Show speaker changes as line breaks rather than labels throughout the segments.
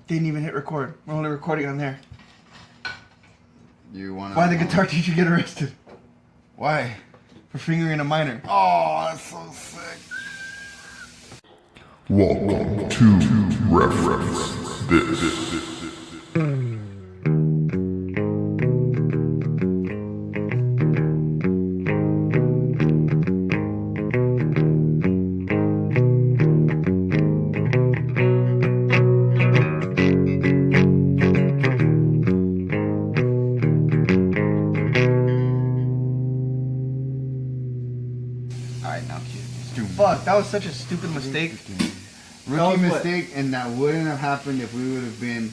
Didn't even hit record. We're only recording on there.
You wanna?
Why the guitar teacher get arrested?
Why?
For fingering a minor.
Oh, that's so sick.
Welcome to Reference This.
Alright, now kid. Stupid.
Fuck, that was such a stupid mistake.
Rookie mistake, and that wouldn't have happened if we would have been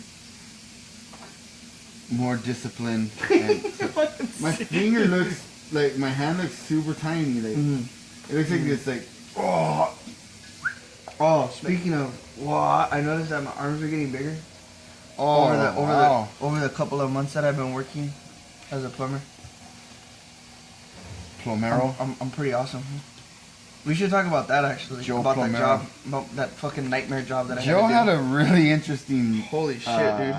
more disciplined. And my finger looks like my hand looks super tiny. Like it looks like it's like
Oh, speaking of what, I noticed that my arms are getting bigger.
wow.
Over the couple of months that I've been working as a plumber.
Plomero.
I'm pretty awesome. We should talk about that actually.
Joe
about that
Plomero.
job, about that fucking nightmare job that I
Joe
had
had
to do.
a really interesting
Holy shit, dude.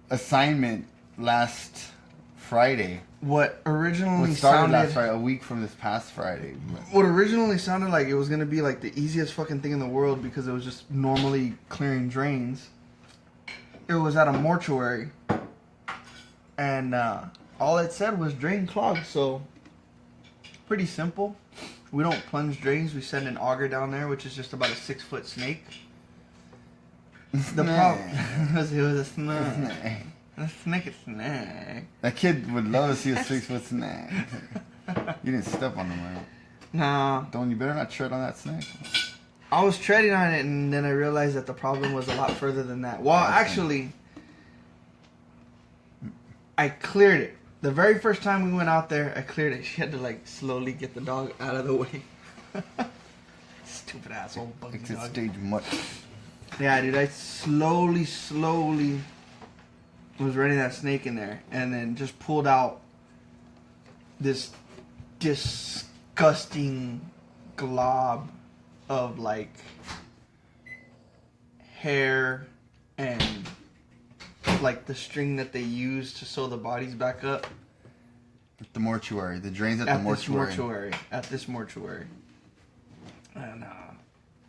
assignment last Friday.
What originally
What started
sounded
last Friday, a week from this past Friday.
What originally sounded like it was gonna be like the easiest fucking thing in the world because it was just normally clearing drains. It was at a mortuary, and all it said was drain clogged. So pretty simple. We don't plunge drains. We send an auger down there, which is just about a 6-foot snake. The problem it was a snake. A snake is snake.
That kid would love to see a 6-foot snake. You didn't step on him, right?
Nah.
Don't you better not tread on that snake.
I was treading on it, and then I realized that the problem was a lot further than that. Well, actually, I cleared it. The very first time we went out there, I cleared it. She had to, like, slowly get the dog out of the way. Stupid asshole buggy
Exit
dog.
stage much.
Yeah, dude, I slowly was running that snake in there, and then just pulled out this disgusting glob of, like, hair and like the string that they use to sew the bodies back up.
At the mortuary. The drains at the mortuary.
At this mortuary. And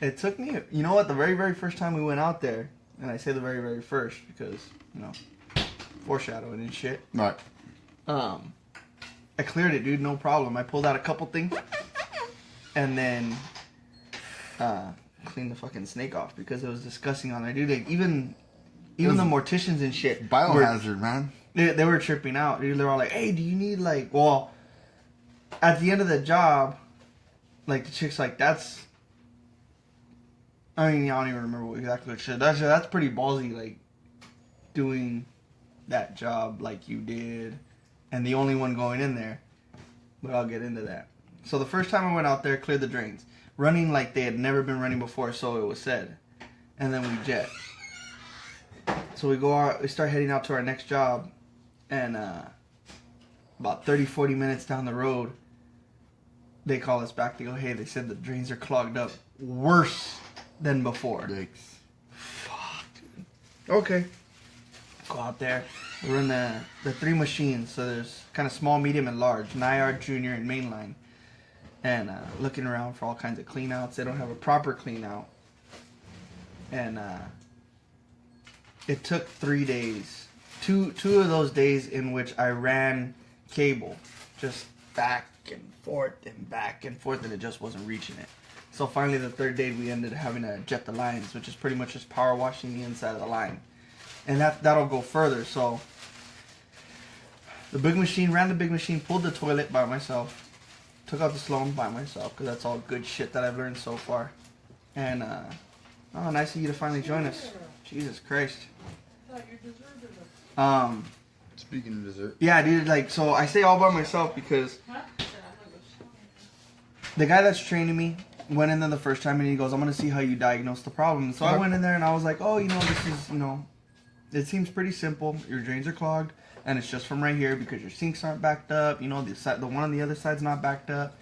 it took me, you know what, the very, very first time we went out there, and I say the very, very first because, you know, foreshadowing and shit.
Right.
I cleared it, dude, no problem. I pulled out a couple things and then cleaned the fucking snake off because it was disgusting on there, dude. Like, even the morticians and shit.
Biohazard, man.
They were tripping out, dude. They were all like, hey, do you need, like, well, at the end of the job, like, the chick's like, that's, I mean, I don't even remember exactly what shit. That's pretty ballsy, like, doing that job like you did, and the only one going in there. But I'll get into that. So the first time I went out there, cleared the drains. Running like they had never been running before, so it was said. And then we jet. So we go out, we start heading out to our next job, and about 30-40 minutes down the road, they call us back. They go, hey, they said the drains are clogged up worse than before.
Yikes.
Fuck, dude. Okay. Go out there. We run the 3 machines, so there's kind of small, medium, and large, Nyard, Junior, and Mainline. And looking around for all kinds of clean outs. They don't have a proper clean out. And it took 3 days. Two of those days in which I ran cable. Just back and forth, and it just wasn't reaching it. So finally the 3rd day we ended up having to jet the lines, which is pretty much just power washing the inside of the line. And that'll go further. So ran the big machine, pulled the toilet by myself, took out the Sloan by myself, because that's all good shit that I've learned so far. And nice of you to finally join us. Jesus Christ.
Speaking of dessert.
Yeah, dude, like, so I say all by myself because the guy that's training me went in there the first time and he goes, I'm going to see how you diagnose the problem. So I went in there and I was like, oh, this is, it seems pretty simple. Your drains are clogged and it's just from right here because your sinks aren't backed up. The one on the other side's not backed up.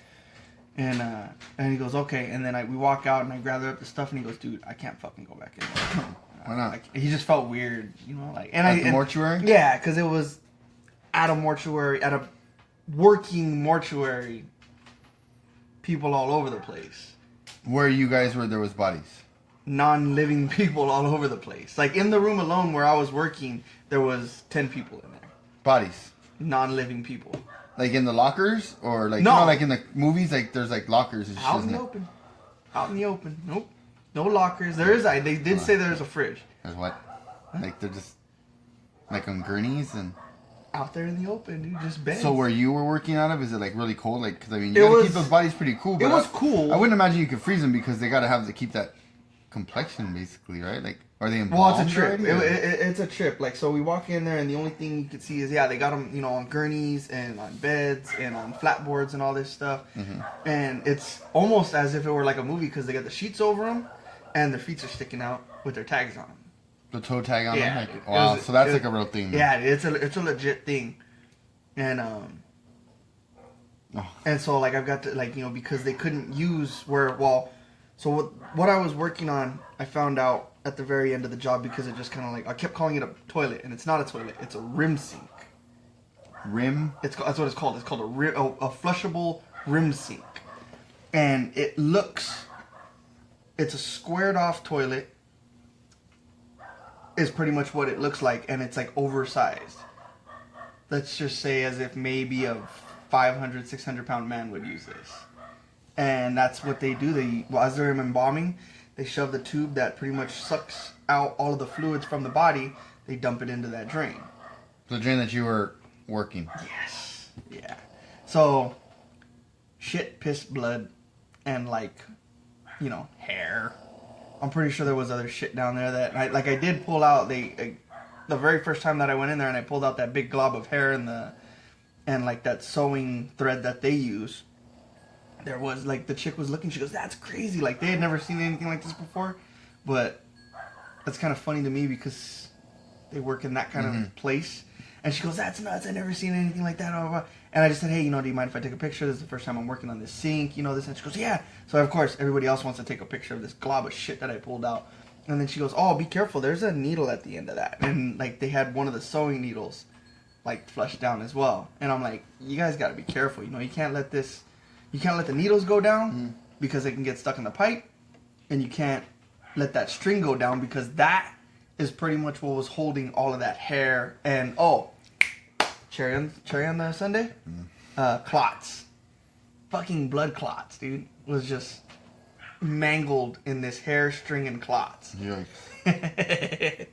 And he goes, okay. And then we walk out and I gather up the stuff and he goes, dude, I can't fucking go back in there.
Why not?
He just felt weird, you know, like. And
at the mortuary?
Yeah, because it was at a mortuary, at a working mortuary, people all over the place.
Where you guys were, there was bodies?
Non-living people all over the place. Like, in the room alone where I was working, there was 10 people in there.
Bodies?
Non-living people.
Like in the lockers? Or like,
no.
You know, like in the movies, like there's like lockers and shit.
Out in the open. Out in the open. Nope. No lockers. There is, they did say there's a fridge.
There's what? Like they're just, like on gurneys and...
Out there in the open, dude, just beds.
So where you were working out of, is it like really cold? Like, because I mean, you gotta keep those bodies pretty cool. But
it was cool.
I wouldn't imagine you could freeze them because they gotta have to keep that complexion, basically, right? Like, are they embalmed?
Well, it's a trip. It's a trip. Like, so we walk in there, and the only thing you can see is, they got them, you know, on gurneys and on beds and on flatboards and all this stuff. Mm-hmm. And it's almost as if it were like a movie because they got the sheets over them, and their feet are sticking out with their tags on them.
The toe tag on them? Like, wow, so that's like a real thing.
Yeah, it's a legit thing. And and so like I've got to, like, you know, because they couldn't use so what I was working on, I found out at the very end of the job because it just kind of like, I kept calling it a toilet, and it's not a toilet, it's a rim sink.
Rim?
That's what it's called. It's called a flushable rim sink. And it's a squared off toilet is pretty much what it looks like, and it's like oversized. Let's just say as if maybe a 500, 600 pound man would use this. And that's what they do. As they're embalming, they shove the tube that pretty much sucks out all of the fluids from the body. They dump it into that drain.
The drain that you were working.
Yes. Yeah. So, shit, piss, blood, and like, you know, hair. I'm pretty sure there was other shit down there that I did pull out. The very first time that I went in there and I pulled out that big glob of hair and like that sewing thread that they use. There was like, the chick was looking, she goes, that's crazy. Like, they had never seen anything like this before. But that's kind of funny to me because they work in that kind of place. And she goes, that's nuts. I've never seen anything like that. Blah, blah, blah. And I just said, hey, you know, do you mind if I take a picture? This is the first time I'm working on this sink, you know, this. And she goes, yeah. So, of course, everybody else wants to take a picture of this glob of shit that I pulled out. And then she goes, oh, be careful. There's a needle at the end of that. And, like, they had one of the sewing needles, like, flushed down as well. And I'm like, you guys got to be careful. You know, you can't let the needles go down because they can get stuck in the pipe. And you can't let that string go down because that is pretty much what was holding all of that hair. And, cherry on the sundae? Clots. Fucking blood clots, dude. Was just mangled in this hair string and clots.
Yikes.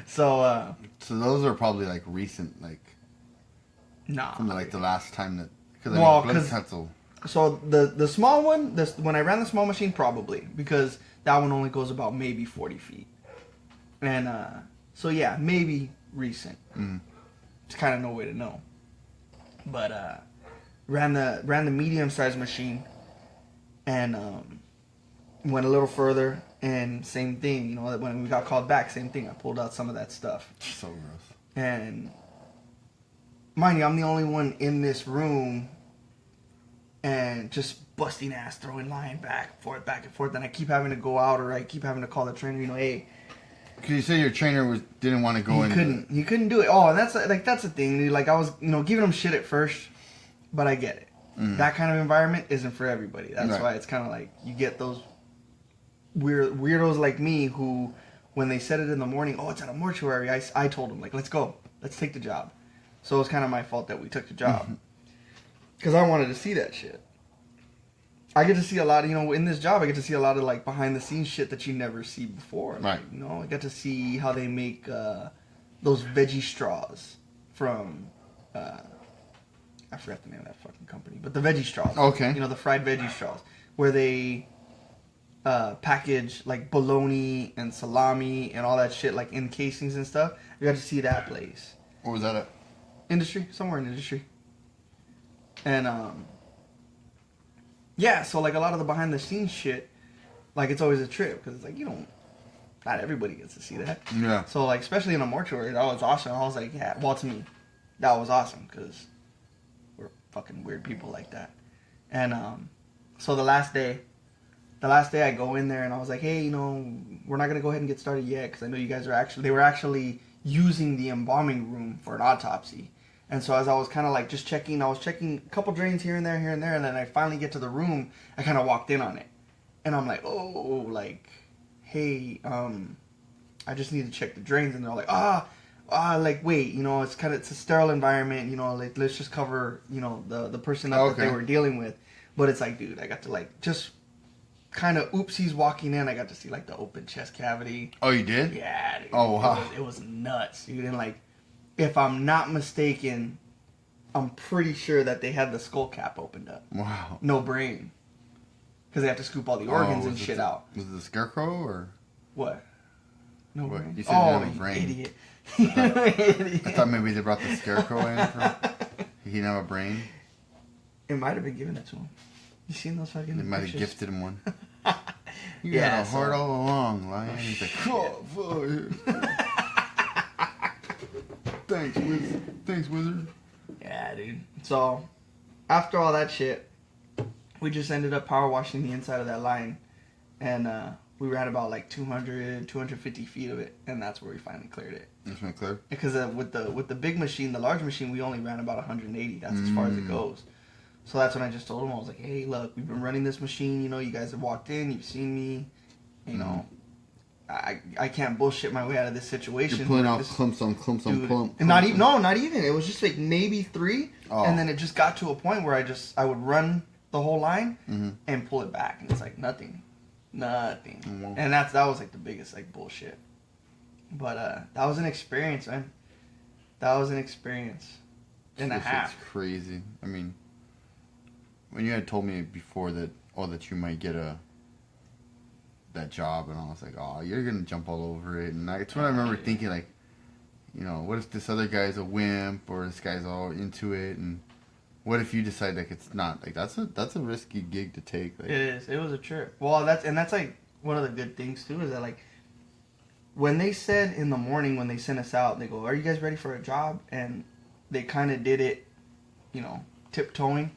So
those are probably like recent, like,
nah,
from like the last time that, because
so the small one, when I ran the small machine, probably because that one only goes about maybe 40 feet, and so yeah, maybe recent. It's kind of no way to know, but ran the medium sized machine, and went a little further, and same thing, you know, when we got called back, same thing. I pulled out some of that stuff.
So gross.
And mind you, I'm the only one in this room, and just busting ass, throwing line back and forth, and I keep having to go out, or I keep having to call the trainer, you know, hey.
Because you said your trainer didn't want to go in.
He couldn't do it. Oh, and that's the thing, dude. Like, I was, you know, giving him shit at first, but I get it. That kind of environment isn't for everybody. That's why it's kind of like you get those weirdos like me who, when they said it in the morning, oh, it's at a mortuary, I told them, like, let's go. Let's take the job. So it's kind of my fault that we took the job. Because I wanted to see that shit. I get to see a lot of, you know, in this job, I get to see a lot of, like, behind-the-scenes shit that you never see before.
Right.
Like, you know, I get to see how they make those veggie straws from, I forgot the name of that fucking company, but the veggie straws.
Okay.
You know, the fried veggie straws, where they package, like, bologna and salami and all that shit, like, in casings and stuff. I got to see that place.
What was that at?
Industry. Somewhere in industry. And, yeah, so, like, a lot of the behind-the-scenes shit, like, it's always a trip, because it's like, you don't, not everybody gets to see that.
Yeah.
So, like, especially in a mortuary, that was awesome. I was like, yeah, well, to me, that was awesome, because we're fucking weird people like that. And, So the last day I go in there and I was like, hey, we're not gonna go ahead and get started yet because I know you guys they were actually using the embalming room for an autopsy. And so as I was kind of like just checking, I was checking a couple drains here and there, and then I finally get to the room. I kind of walked in on it, and I'm like, oh, like, hey, I just need to check the drains, and they're like, like, wait, it's a sterile environment, like, let's just cover, the person that they were dealing with. But it's like, dude, I got to like just kind of oopsies walking in. I got to see like the open chest cavity.
Oh, you did?
Yeah, dude.
Oh, wow.
It was nuts, dude, and like. If I'm not mistaken, I'm pretty sure that they had the skull cap opened up.
Wow.
No brain. Because they have to scoop all the organs and shit out.
Was it the scarecrow or?
What? No brain.
You said you didn't have a brain.
Idiot.
I thought maybe they brought the scarecrow in for. He didn't have a brain.
It might have been given it to him. You seen those fucking
They might
pictures?
have gifted him one. You had a heart all along, Lion. He's like, fuck. Thanks, wizard.
Yeah, dude. So, after all that shit, we just ended up power washing the inside of that line. And we ran about like 250 feet of it. And that's where we finally cleared it.
That's when it cleared?
Because with the big machine, the large machine, we only ran about 180. That's as far as it goes. So that's when I just told him, I was like, hey, look, we've been running this machine. You guys have walked in. You've seen me. I can't bullshit my way out of this situation.
You're pulling out clumps on clumps.
And not even. It was just like maybe 3, and then it just got to a point where I would run the whole line and pull it back, and it's like nothing, and that was like the biggest like bullshit. But that was an experience, man. That was an experience and a half.
It's crazy. I mean, when you had told me before that you might get that job, and I was like, oh, you're gonna jump all over it, and that's what I remember thinking, like, what if this other guy's a wimp, or this guy's all into it, and what if you decide like it's not, like that's a risky gig to take. Like,
it was a trip. Well, that's like one of the good things too, is that like when they said in the morning when they sent us out, they go, are you guys ready for a job? And they kind of did it, tiptoeing.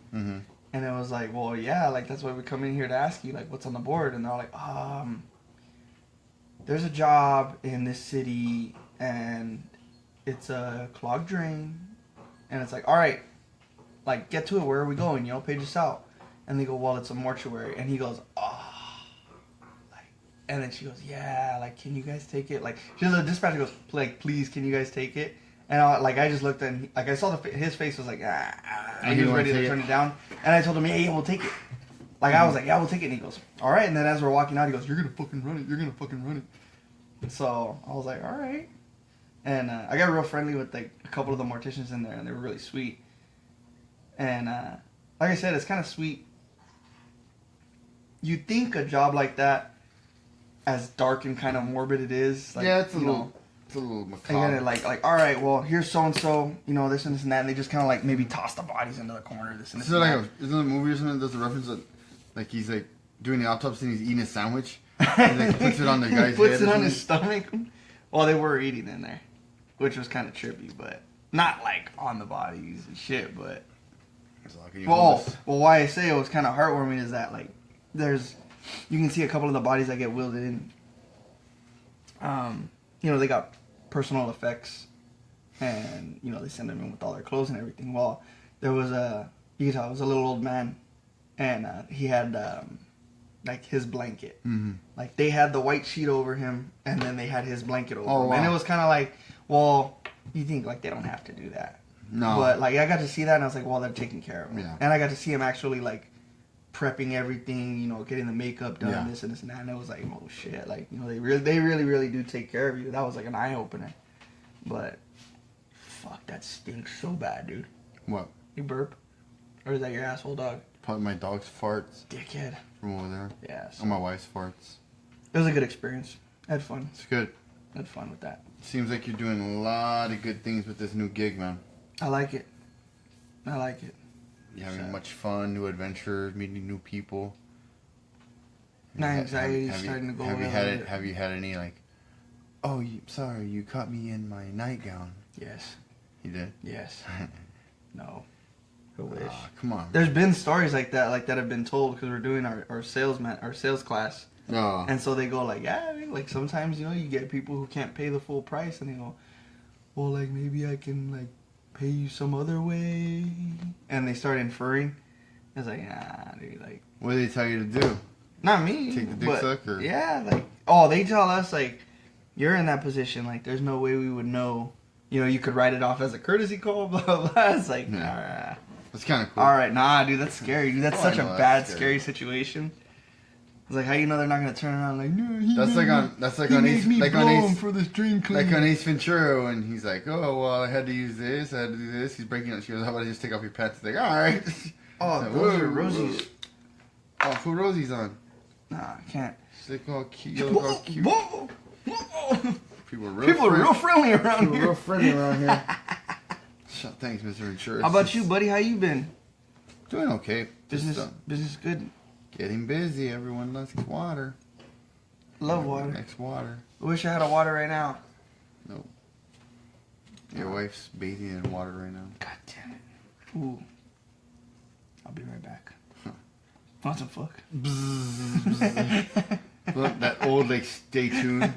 And it was like, well, yeah, like, that's why we come in here to ask you, like, what's on the board? And they're like, there's a job in this city, and it's a clogged drain. And it's like, all right, like, get to it. Where are we going? Page us out. And they go, well, it's a mortuary. And he goes, and then she goes, yeah, like, can you guys take it? Like, the dispatcher goes, like, please, can you guys take it? And I just looked and like I saw his face was like and he was ready to turn it down. And I told him, yeah, we'll take it. Like I was like, yeah, we'll take it. And he goes, all right. And then as we're walking out, he goes, you're gonna fucking run it. And so I was like, all right. And I got real friendly with like a couple of the morticians in there, and they were really sweet. And like I said, it's kind of sweet. You think a job like that, as dark and kind of morbid it is, like,
yeah, it's a little macabre.
And then like, all right, well, here's so and so, this and this and that, and they just kind of like maybe toss the bodies into the corner. This and this.
So like, isn't a movie or something that does a reference that, like, he's like doing the autopsy and he's eating a sandwich, and like puts it on the guy's head.
Puts it on his stomach. Well, they were eating in there, which was kind of trippy, but not like on the bodies and shit. But well, why I say it was kind of heartwarming is that like you can see a couple of the bodies that get wielded in. They got personal effects, and they send them in with all their clothes and everything. Well, there was you could tell it was a little old man, and he had like his blanket. Like they had the white sheet over him, and then they had his blanket over him. Wow. And it was kind of like, well, you think like they don't have to do that. No. But like I got to see that, and I was like, well, they're taking care of him. Yeah. And I got to see him actually like prepping everything, getting the makeup done, this and this and that, and it was like, oh shit, like, they really do take care of you. That was like an eye opener. But fuck, that stinks so bad, dude.
What?
You burp? Or is that your asshole dog?
Probably my dog's farts.
Dickhead.
From over there.
Yeah. So
or my wife's farts.
It was a good experience. I had fun.
It's good.
I had fun with that.
Seems like you're doing a lot of good things with this new gig, man.
I like it.
You're having much fun, new adventures, meeting new people.
My anxiety's starting to go away.
Have you had any like, oh, sorry, you caught me in my nightgown?
Yes.
You did?
Yes. No. I wish.
Come on.
There's been stories like that have been told because we're doing our sales class.
Oh.
And so they go like, yeah, like sometimes, you get people who can't pay the full price and they go, well, like maybe I can like pay you some other way. And they start inferring. It's like, nah, dude, like.
What did they tell you to do?
Not me.
Take the dick suck or?
Yeah, like, oh, they tell us like, you're in that position, like there's no way we would know. You could write it off as a courtesy call, blah, blah, blah. It's like, nah.
That's kind of cool.
Alright, nah, dude, that's scary, dude. That's such a bad, scary situation. It's like, how you know they're not gonna turn around like, no,
That's like on Ace
for this dream clean.
Like on Ace Ventura when he's like, oh well, I had to use this, I had to do this. He's breaking out. She goes, how about I just take off your pants? It's like, all right.
Oh,
like,
those are Rosie's.
Oh, who Rosie's on?
Nah, I can't.
She's like, oh, cute. You look all cute.
Whoa.
People are
real friendly around here.
Real friendly around here. Thanks, Mr. Ventura.
How about you, buddy? How you been?
Doing okay.
Business good.
Getting busy. Everyone likes water.
Love water.
Next water.
I wish I had a water right now.
Nope. Your wife's bathing in water right now.
God damn it. Ooh. I'll be right back. Want some fuck?
Look, that old like stay tuned.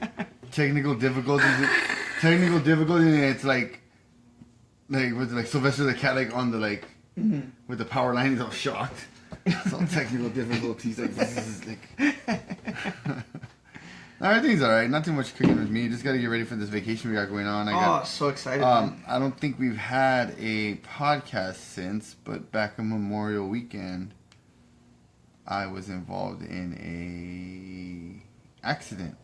Technical difficulties. And it's like with like Sylvester the cat like on the like with the power line. He's all shocked. Some technical difficulties. Like everything's alright. Not too much cooking with me. Just gotta get ready for this vacation we got going on.
So excited.
I don't think we've had a podcast since, but back on Memorial Weekend, I was involved in a accident.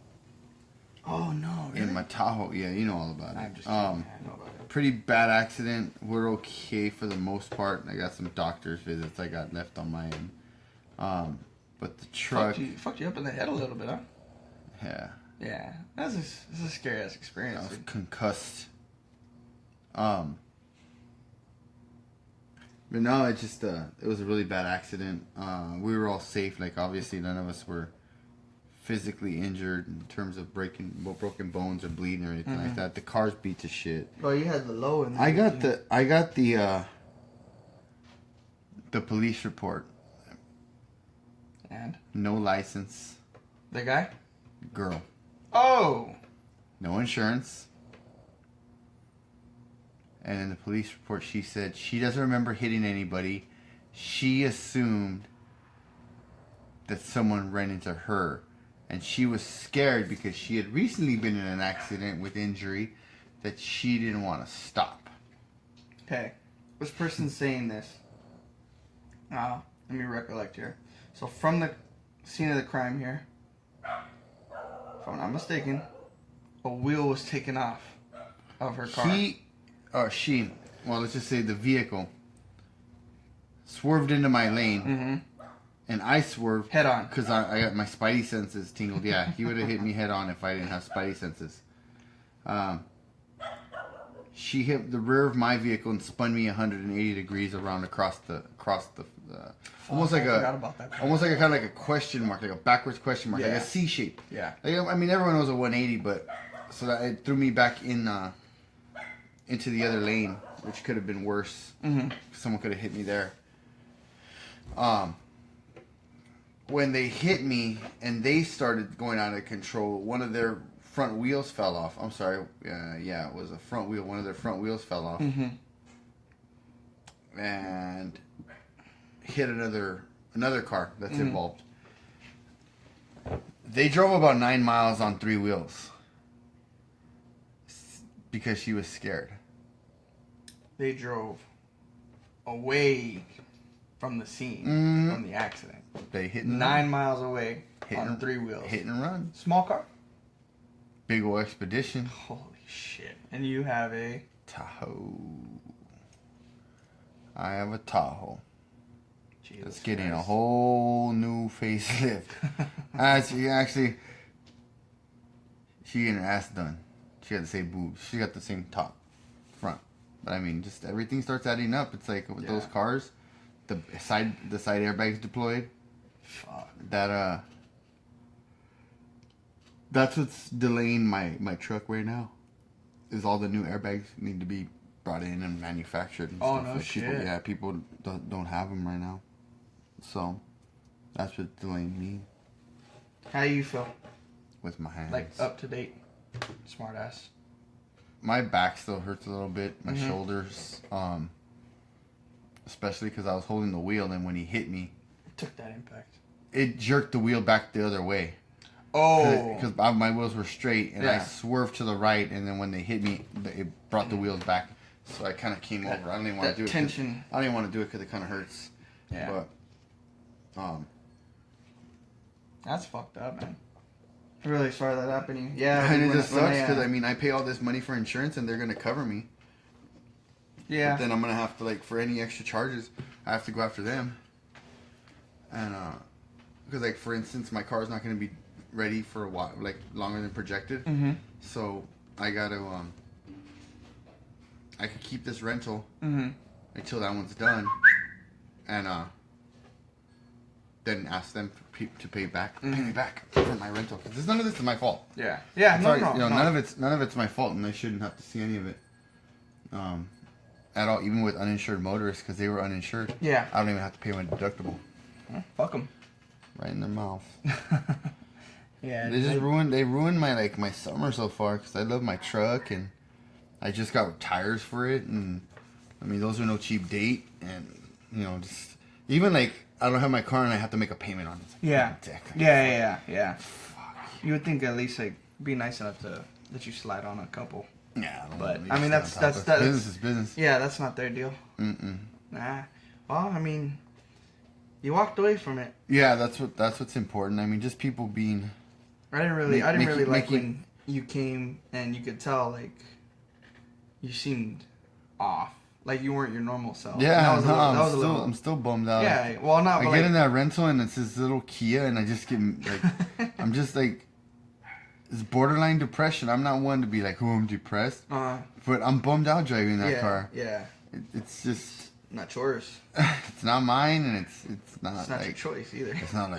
Oh no! Really?
In my Tahoe. Yeah, you know all about it.
I'm just kidding. I know about it.
Pretty bad accident. We're okay for the most part. I got some doctor's visits I got left on my end. But the truck
fucked you up in the head a little bit, huh?
Yeah.
Yeah. It's a scary ass experience.
I was concussed. But no, it just it was a really bad accident. We were all safe. Like obviously none of us were physically injured in terms of broken bones or bleeding or anything like that. The car's beat to shit.
Well, you had the low in there.
I got the police report.
And?
No license.
The guy?
Girl.
Oh!
No insurance. And in the police report, she said she doesn't remember hitting anybody. She assumed that someone ran into her. And she was scared because she had recently been in an accident with injury that she didn't want to stop.
Okay. This person's saying this. Let me recollect here. So from the scene of the crime here, if I'm not mistaken, a wheel was taken off of her car. Well, let's just say the vehicle swerved into my lane, and I swerved head on
because I got my spidey senses tingled. Yeah, he would have hit me head on if I didn't have spidey senses. She hit the rear of my vehicle and spun me 180 degrees around across the almost like a kind of like a question mark, like a backwards question mark, like a C shape.
Yeah.
Like, I mean, everyone knows a 180, but so that it threw me back into the other lane, which could have been worse. Someone could have hit me there. When they hit me and they started going out of control, one of their front wheels fell off. I'm sorry. Yeah, it was a front wheel. One of their front wheels fell off. And hit another car that's involved. They drove about 9 miles on 3 wheels because she was scared.
They drove away from the scene, from the accident.
They hit
9 miles away on 3 wheels.
Hit and run.
Small car?
Big ol' expedition.
Holy shit. And you have a...
Tahoe. I have a Tahoe.
Jesus
It's getting
Christ.
a whole new facelift. Actually, she getting her ass done. She had the same boobs. She got the same top, front. But I mean, just everything starts adding up. It's like with those cars, the side airbags deployed.
Fuck.
That's what's delaying my truck right now. Is all the new airbags need to be brought in and manufactured. And
Oh,
stuff.
no
Like,
shit.
People don't have them right now. So that's what's delaying me
How you feel?
with my hands.
Like up to date, smart ass.
My back still hurts a little bit. My
Mhm.
shoulders, especially because I was holding the wheel, and when he hit me,
Took that impact.
it jerked the wheel back the other way.
Oh.
Because my wheels were straight, and I
Yeah.
swerved to the right, and then when they hit me, it brought the wheels back. So I kind of came
That-
over. I didn't even want
that
to do it.
tension.
I didn't want to do it because it kind of hurts.
Yeah.
But,
That's fucked up, man. I'm really sorry that happened to you. Yeah.
and it
when-
just
when
sucks
I,
because I mean I pay all this money for insurance, and they're gonna cover me.
Yeah.
But then I'm gonna have to for any extra charges, I have to go after them. And because for instance, my car's not gonna be ready for a while, longer than projected.
Mm-hmm.
So I gotta I could keep this rental
Mm-hmm.
until that one's done, and then ask them to pay me back for my rental. Because none of this is my fault.
Yeah. Yeah. No,
Sorry,
no, no.
none of it's my fault, and they shouldn't have to see any of it. At all, even with uninsured motorists, because they were uninsured.
Yeah.
I don't even have to pay my deductible.
Fuck them.
Right in their mouth.
Yeah.
They just ruined my my summer so far, because I love my truck, and I just got tires for it, and I mean those are no cheap date, and just even I don't have my car and I have to make a payment on it.
Yeah.
Exactly.
Yeah. You would think at least be nice enough to let you slide on a couple.
Yeah,
But,
really
I mean,
stay on
that's-
top of
that's-
it. Business is business.
Yeah, that's not their deal.
Mm-mm.
Nah. Well, I mean, you walked away from it.
Yeah, that's what's important. I mean, just people being.
I didn't really like
making-
when you came and you could tell you seemed off, like you weren't your normal self.
Yeah,
that was a little.
I'm still bummed out.
Yeah, well, not.
I
But
get in that rental and it's this little Kia, and I just get I'm just it's borderline depression. I'm not one to be I'm depressed, but I'm bummed out driving that
yeah,
car.
Yeah.
It's just
not yours.
it's not mine, and it's not
It's not your choice either.
It's not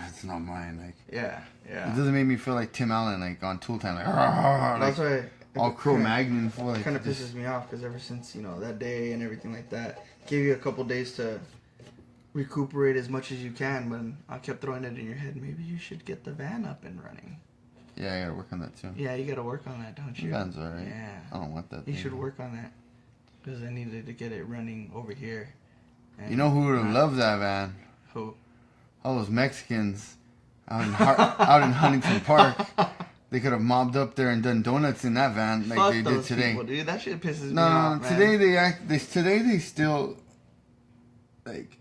it's not mine.
Yeah.
It doesn't make me feel like Tim Allen on Tool Time
That's why.
all Cro-Magnon full.
Kind of pisses me off because ever since that day and everything like that, gave you a couple days to recuperate as much as you can. But I kept throwing it in your head. Maybe you should get the van up and running.
Yeah, I gotta work on that too.
Yeah, you gotta work on that, don't you?
The van's alright.
Yeah.
I don't want that.
You
thing.
should work on that because I needed to get it running over here. And
You know who would have loved that van?
Who?
All those Mexicans out in Huntington Park. They could have mobbed up there and done donuts in that van like
Fuck
they did
those
today.
people, dude. That shit pisses me
No,
off,
today
man.
today they still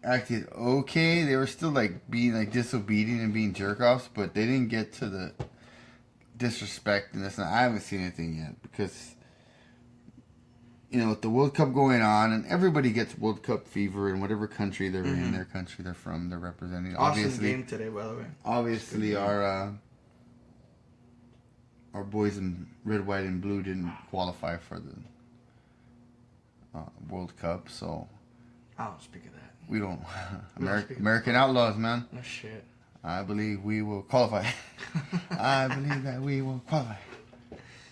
acted okay. They were still being disobedient and being jerk offs, but they didn't get to the disrespect and this. And I haven't seen anything yet because with the World Cup going on, and everybody gets World Cup fever in whatever country they're in, their country they're from, they're representing.
Awesome game today, by the way.
Obviously, our boys in red, white, and blue didn't qualify for the World Cup, so
I don't speak of that.
we don't.
speak of
American Outlaws, man.
No shit.
I believe we will qualify. I believe that we will qualify.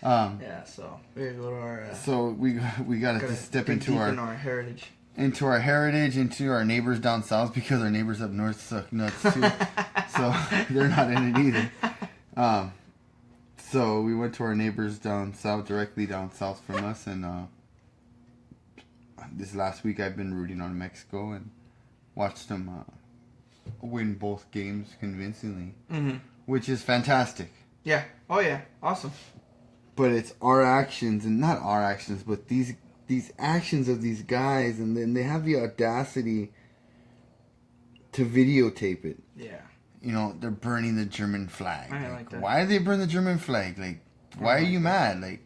Yeah, so we gotta go to our.
So we gotta just step
dig
into
deep
our
in our heritage.
into our heritage, into our neighbors down south, because our neighbors up north suck nuts too. So they're not in it either. So we went to our neighbors down south, directly down south from us, and this last week I've been rooting on Mexico and watched them win both games convincingly, which is fantastic.
Yeah. Oh yeah. Awesome.
But it's our actions, and not our actions, but these actions of these guys, and then they have the audacity to videotape it.
Yeah.
They're burning the German flag.
I like that.
Why do they burn the German flag? Why are you mad?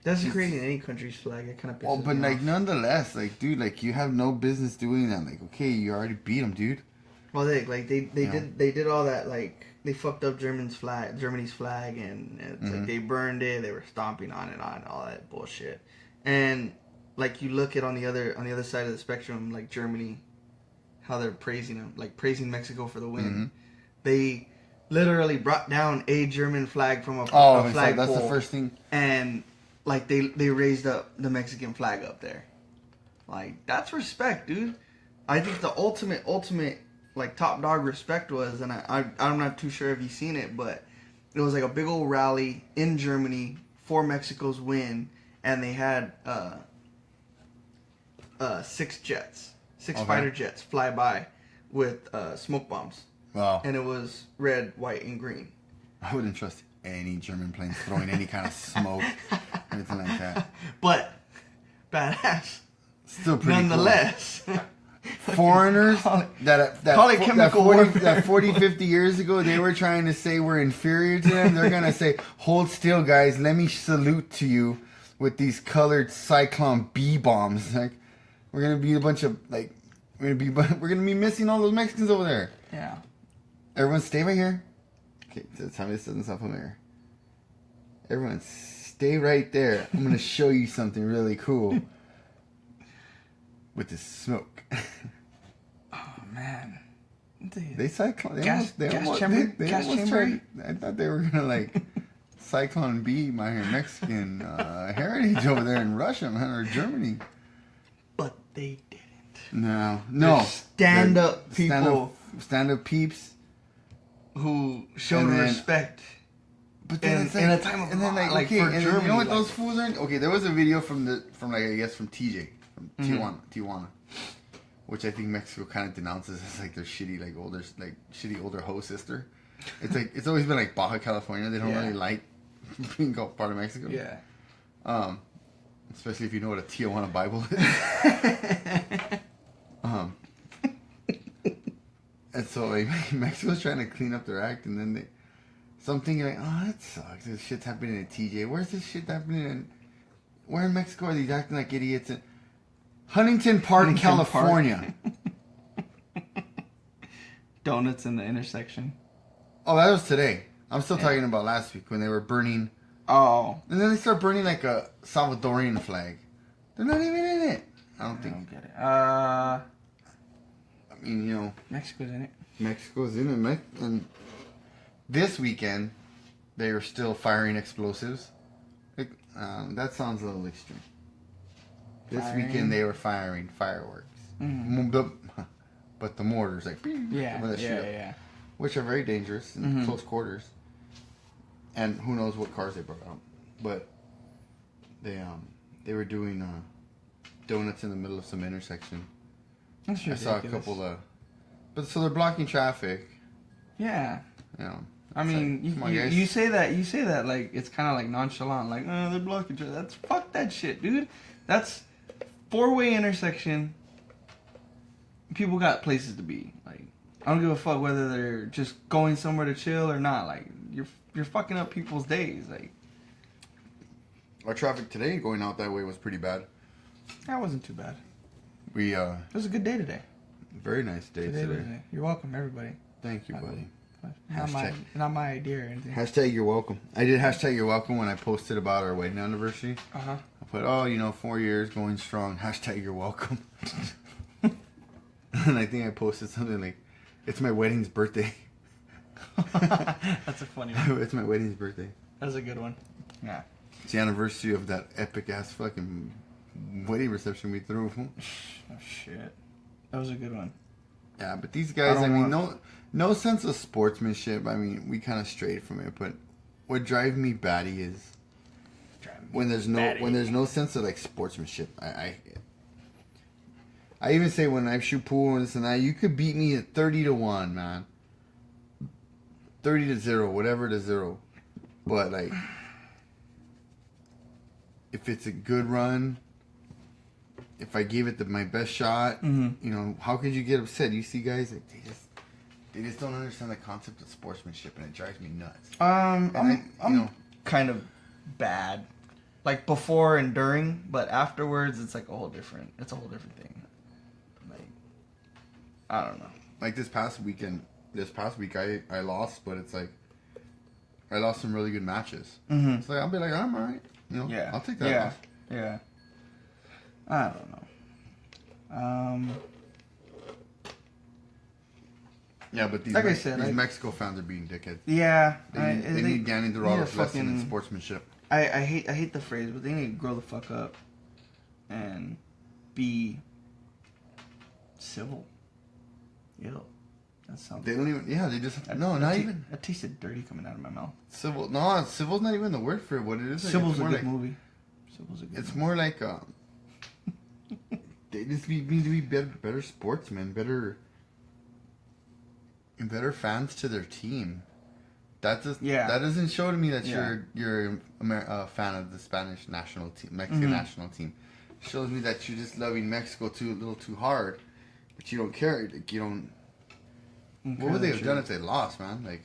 Desecrating any country's flag, it kind of pisses
But
me off.
nonetheless, dude, you have no business doing that. Okay, you already beat them, dude.
Well, they did all that, they fucked up Germany's flag, and it's they burned it, they were stomping on it, all that bullshit. And you look at on the other side of the spectrum, Germany, how they're praising them, praising Mexico for the win. They literally brought down a German flag from a flagpole.
That's the first thing.
And like they raised up the Mexican flag up there. Like, that's respect, dude. I think the ultimate like top dog respect was, and I'm not too sure if you've seen it, but it was like a big old rally in Germany for Mexico's win, and they had 6 fighter jets fly by with smoke bombs.
Wow.
And it was red, white, and green.
I wouldn't trust any German planes throwing any kind of smoke, anything like that.
But badass.
Still pretty
nonetheless.
Cool. Foreigners that 40, 50 years ago, they were trying to say we're inferior to them. They're going to say, hold still, guys. Let me salute to you with these colored Cyclone B bombs. Like, we're going to be a bunch of, like, we're going to be missing all those Mexicans over there.
Yeah.
Everyone stay right here. Okay, tell me this doesn't sound familiar. Everyone stay right there. I'm going to show you something really cool with the smoke.
Oh, man.
They cyclone.
Gas chamber?
I thought they were going to, like, Cyclone B my Mexican heritage over there in Russia, man, or Germany.
But they didn't.
No.
Stand-up people.
Stand-up peeps.
Who showed respect.
But then
in a time of
okay,
for
and
Germany,
you know what those fools are? Okay, there was a video from I guess from TJ, from Tijuana, which I think Mexico kind of denounces as like their shitty older ho sister. It's like it's always been like Baja California. They don't really like being called part of Mexico.
Yeah.
Especially if you know what a Tijuana Bible is. And so like Mexico's trying to clean up their act, and then so I'm thinking like, oh, that sucks. This shit's happening in TJ. Where's this shit happening in? Where in Mexico are these acting like idiots? In Huntington Park, California.
Donuts in the intersection.
Oh, that was today. I'm still talking about last week when they were burning.
Oh.
And then they start burning like a Salvadorian flag. They're not even in it. I don't
get it.
I mean, you know,
Mexico's in it.
Mexico's in it, and this weekend they were still firing explosives. That sounds a little extreme. This weekend they were firing fireworks, but the mortars like which are very dangerous in close quarters. And who knows what cars they brought out, but they were doing donuts in the middle of some intersection. I saw a couple of, but so they're blocking traffic.
Yeah.
You know,
I mean, like, you say that like it's kind of like nonchalant, like they're blocking traffic. That's fuck that shit, dude. That's 4-way intersection. People got places to be. Like, I don't give a fuck whether they're just going somewhere to chill or not. Like, you're fucking up people's days. Like,
our traffic today going out that way was pretty bad.
That wasn't too bad.
It
was a good day today.
Very nice day today.
You're welcome, everybody.
Thank you, buddy.
Not my idea or anything.
Hashtag you're welcome. I did hashtag you're welcome when I posted about our wedding anniversary. I put 4 years going strong. Hashtag you're welcome. And I think I posted something like, it's my wedding's birthday.
That's a funny one.
It's my wedding's birthday.
That's a good one. Yeah.
It's the anniversary of that epic ass fucking wedding reception we threw.
Oh shit. That was a good one.
Yeah, but these guys, I mean, no sense of sportsmanship. I mean, we kind of strayed from it, but what drives me batty is when there's no sense of like sportsmanship. I even say when I shoot pool and this and that, you could beat me at 30-1, man. 30-0, whatever to 0. But like, if it's a good run, if I gave it my best shot, you know, how could you get upset? You see guys like they just don't understand the concept of sportsmanship, and it drives me nuts. I'm
kind of bad, like before and during, but afterwards it's like a whole different thing. Like, I don't know.
Like this past week I lost, but it's like I lost some really good matches. It's like I'll be like, I'm alright, you know. I'll take that off.
Yeah. I don't know.
Yeah, but these,
like I said,
these Mexico fans are being dickheads.
Yeah,
They need Danny DeRosa's lesson in sportsmanship.
I hate the phrase, but they need to grow the fuck up and be civil. Ew. That sounds.
They don't even. Yeah, they just. Not even.
That tasted dirty coming out of my mouth.
Civil. No, civil's not even the word for it. What it is.
Civil's a good movie. Civil's a good.
It's more like they just need to be better sportsmen, better fans to their team. That doesn't show to me that you're a fan of the Spanish national team, Mexican national team. It shows me that you're just loving Mexico a little too hard, but you don't care. Like you don't. What would they have done if they lost, man? Like.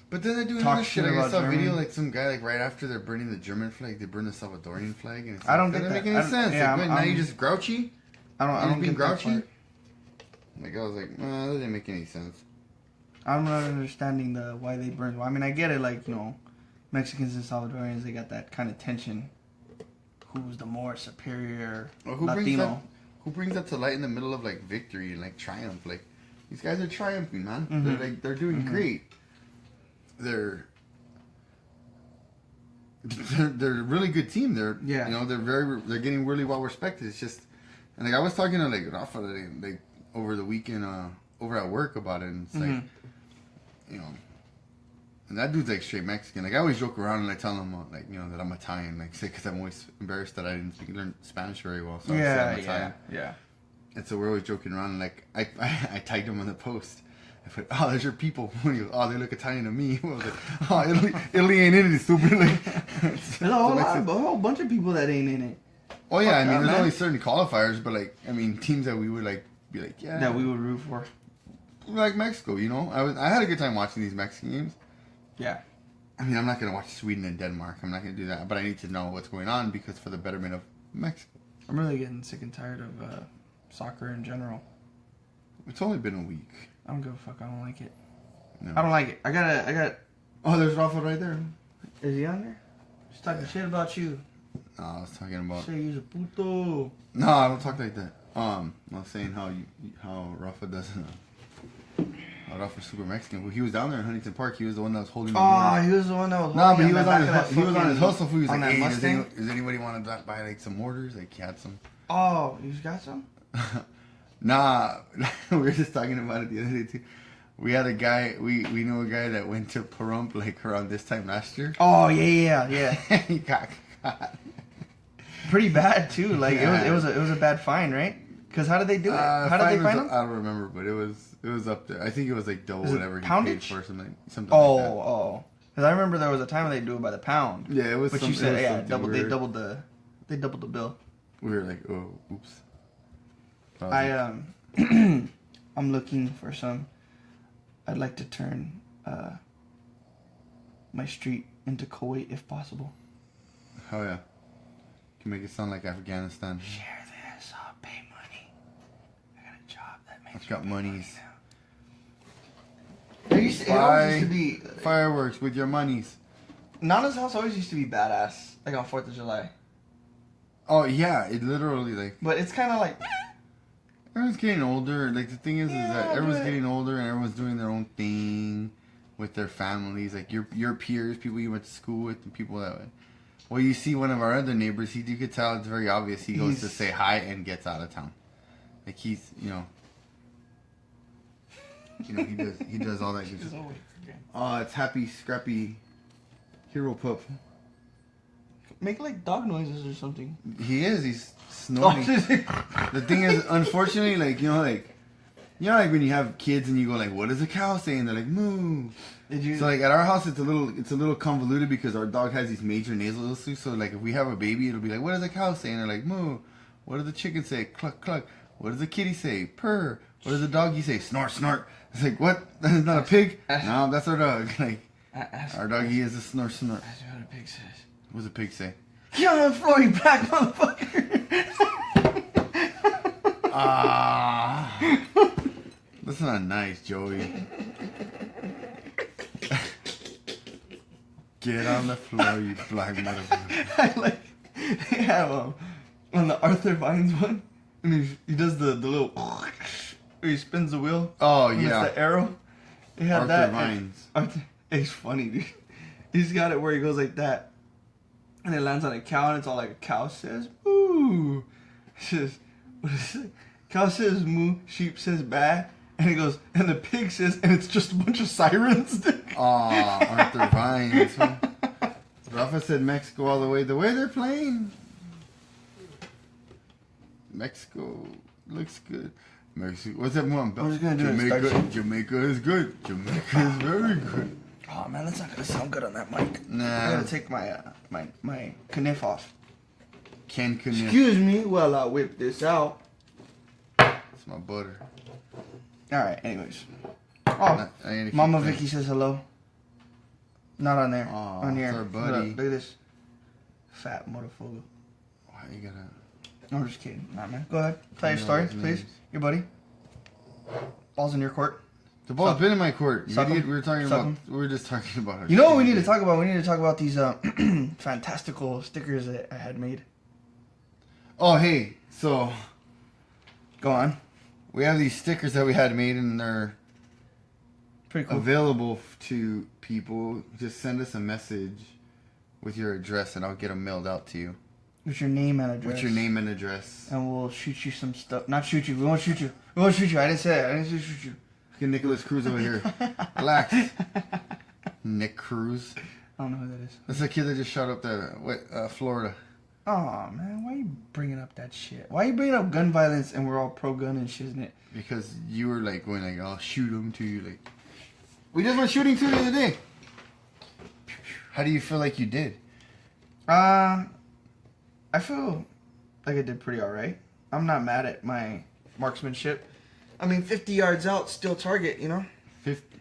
But then they're doing other shit. I saw a video like some guy like right after they're burning the German flag, they burn the Salvadorian flag, and it's like,
I don't
that doesn't make any sense.
Yeah,
like, now you're just grouchy.
I don't
being
get
grouchy.
that part.
Like I was like, that didn't make any sense.
I'm not understanding why they burn. Well, I mean, I get it. Like Mexicans and Salvadorians, they got that kind of tension. Who's the more superior Latino?
Who brings that to light in the middle of like victory and like triumph? Like these guys are triumphing, man. They're doing great. They're a really good team. They're they're getting really well respected. It's just, and like I was talking to like Rafa like over the weekend over at work about it, and it's like and that dude's like straight Mexican. Like I always joke around and I tell him like that I'm Italian, like because I'm always embarrassed that I didn't learn Spanish very well. So I say I'm Italian.
Yeah. And
so we're always joking around, and like I tagged him on the post. I said, "Oh, there's your people." He goes, "Oh, they look Italian to me." I was like, "Oh, Italy ain't in it, stupid." Like,
there's a whole bunch of people that ain't in it.
Oh yeah, I mean, there's only certain qualifiers, but like, I mean, teams that we would like be like, yeah,
that we would root for,
like Mexico. I had a good time watching these Mexican games.
Yeah.
I mean, I'm not gonna watch Sweden and Denmark. I'm not gonna do that, but I need to know what's going on because for the betterment of Mexico.
I'm really getting sick and tired of soccer in general.
It's only been a week.
I don't give a fuck. I don't like it.
No.
I don't like it. I got.
Oh, there's Rafa right there.
Is he on there? He's talking shit about you.
No, I was talking about.
Say he's a puto.
No, I don't talk like that. I was saying how Rafa doesn't. Rafa's super Mexican. Well, he was down there in Huntington Park. He was the one that was holding.
He was the one that was. No, but
he was on his hustle. He was like, "Hey,
Mustang?
does anybody want to buy like some mortars?" Like he had some.
Oh, you got some?
Nah, we were just talking about it the other day too. We had a guy, we knew a guy that went to Pahrump like around this time last year.
Oh yeah.
He got caught.
Pretty bad too. Like it was a bad fine, right? Because how did they do it? How did they find him?
I don't remember, but it was up there. I think it was like double whatever he paid for something like that.
Oh. Because I remember there was a time when they do it by the pound.
Yeah, it was.
But you said they doubled the bill.
We were like, oh, oops.
I'm looking for some. I'd like to turn my street into Kuwait if possible.
Oh yeah, can make it sound like Afghanistan.
Share this. I'll pay money. I got a job that makes.
I've got monies.
It used to be
fireworks with your monies.
Nana's house always used to be badass, like on 4th of July.
Oh yeah, it literally like.
But it's kind of like.
Everyone's getting older. Like the thing is that everyone's getting older and everyone's doing their own thing with their families. Like your peers, people you went to school with, and people that. Well, you see one of our other neighbors. You could tell it's very obvious. He goes to say hi and gets out of town. Like he's he does all that good stuff. Oh, it's Happy Scrappy Hero Pup.
Make like dog noises or something.
He's snorting. The thing is, unfortunately, like like when you have kids and you go like, "What does a cow say?" and they're like, "Moo." So like at our house, it's a little convoluted because our dog has these major nasal issues. So like if we have a baby, it'll be like, "What does a cow say?" and they're like, "Moo." What does the chicken say? Cluck cluck. What does the kitty say? Purr. What does the doggy say? Snort snort. It's like, what? That is not a pig? No, that's our dog. Like our doggy is a snort snort.
That's what a pig says.
What does a pig say?
Get on the floor, you black motherfucker.
That's not nice, Joey. Get on the floor, you black motherfucker.
They have on the Arthur Vines one, and he does the little where he spins the wheel.
Oh,
and
yeah.
it's the arrow. He had
Arthur
that.
Vines.
It's funny, dude. He's got it where he goes like that. And it lands on a cow, and it's all like a cow says, moo. It says, what is it? Cow says moo, sheep says baa. And he goes, and the pig says, and it's just a bunch of sirens.
Aw, Arthur Vines. Huh? Rafa said Mexico all the way. The way they're playing. Mexico looks good. Mexico. What's that one?
I'm just gonna do
Jamaica is good. Jamaica is very good.
Oh man, that's not gonna sound good on that mic.
Nah.
I gotta take my my kniff off.
Ken Kniff.
Excuse me while I whip this out.
It's my butter.
Alright, anyways. Oh, Mama Vicky says hello. Not on there.
Aw,
on here.
it's our buddy.
Look at this. Fat motherfucker.
Why you gotta...
No, I'm just kidding. Nah, man. Go ahead. Tell your story, please. Your buddy. Ball's in your court.
The ball's been in my court.
Suck 'em.
We were talking
Suck
about...
'em.
We were just talking about our
You know what
shit.
we need to talk about? We need to talk about these fantastical stickers that I had made.
Oh, hey. So...
Go on.
We have these stickers that we had made, and they're
Pretty cool.
available to people. Just send us a message with your address, and I'll get them mailed out to you.
With your name and address.
With your name and address.
And we'll shoot you some stuff. Not shoot you. We won't shoot you. We won't shoot you. I didn't say that. I didn't say shoot you.
Look at Nicholas Cruz over here. Relax. Nick Cruz.
I don't know who that is.
That's the kid that just shot up Florida.
Oh man, why are you bringing up that shit? Why are you bringing up gun violence and we're all pro-gun and shit, isn't it?
Because you were like going like, I'll shoot him to you. Like, we just went shooting too the other day. How do you feel like you did?
I feel like I did pretty alright. I'm not mad at my marksmanship. I mean, 50 yards out, still target, you know?
50.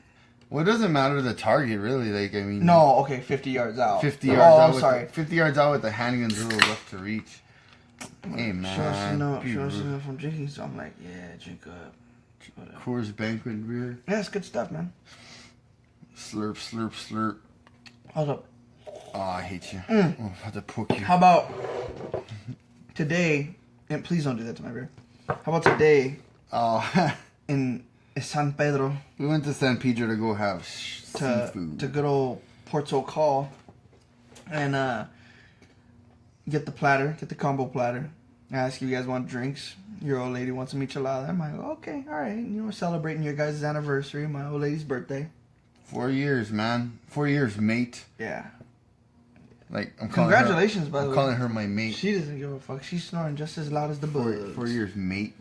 Well, it doesn't matter the target, really. Like, I mean...
No, okay, 50 yards out.
50 yards out.
I'm sorry.
50 yards out with the handgun's a little rough to reach. Hey, man.
She wants to know if I'm drinking, so I'm like, yeah, drink up. Whatever.
Coors Banquet beer.
Yeah, it's good stuff, man.
Slurp, slurp, slurp.
Hold up.
Oh, I hate you. Oh, I'm about to poke you.
How about today, and please don't do that to my beer. How about today
Oh,
in San Pedro
we went to San Pedro to go have seafood.
to good old Porto Call and get the platter, get the combo platter. I ask if you guys want drinks. Your old lady wants a michelada. I'm like, okay, all right. You know, we're celebrating your guys' anniversary, my old lady's birthday.
4 years, man. 4 years, mate.
Yeah.
Like, I'm calling her.
Congratulations, by the
I'm
way.
calling her my mate.
She doesn't give a fuck. She's snoring just as loud as the bugs.
4 years, mate.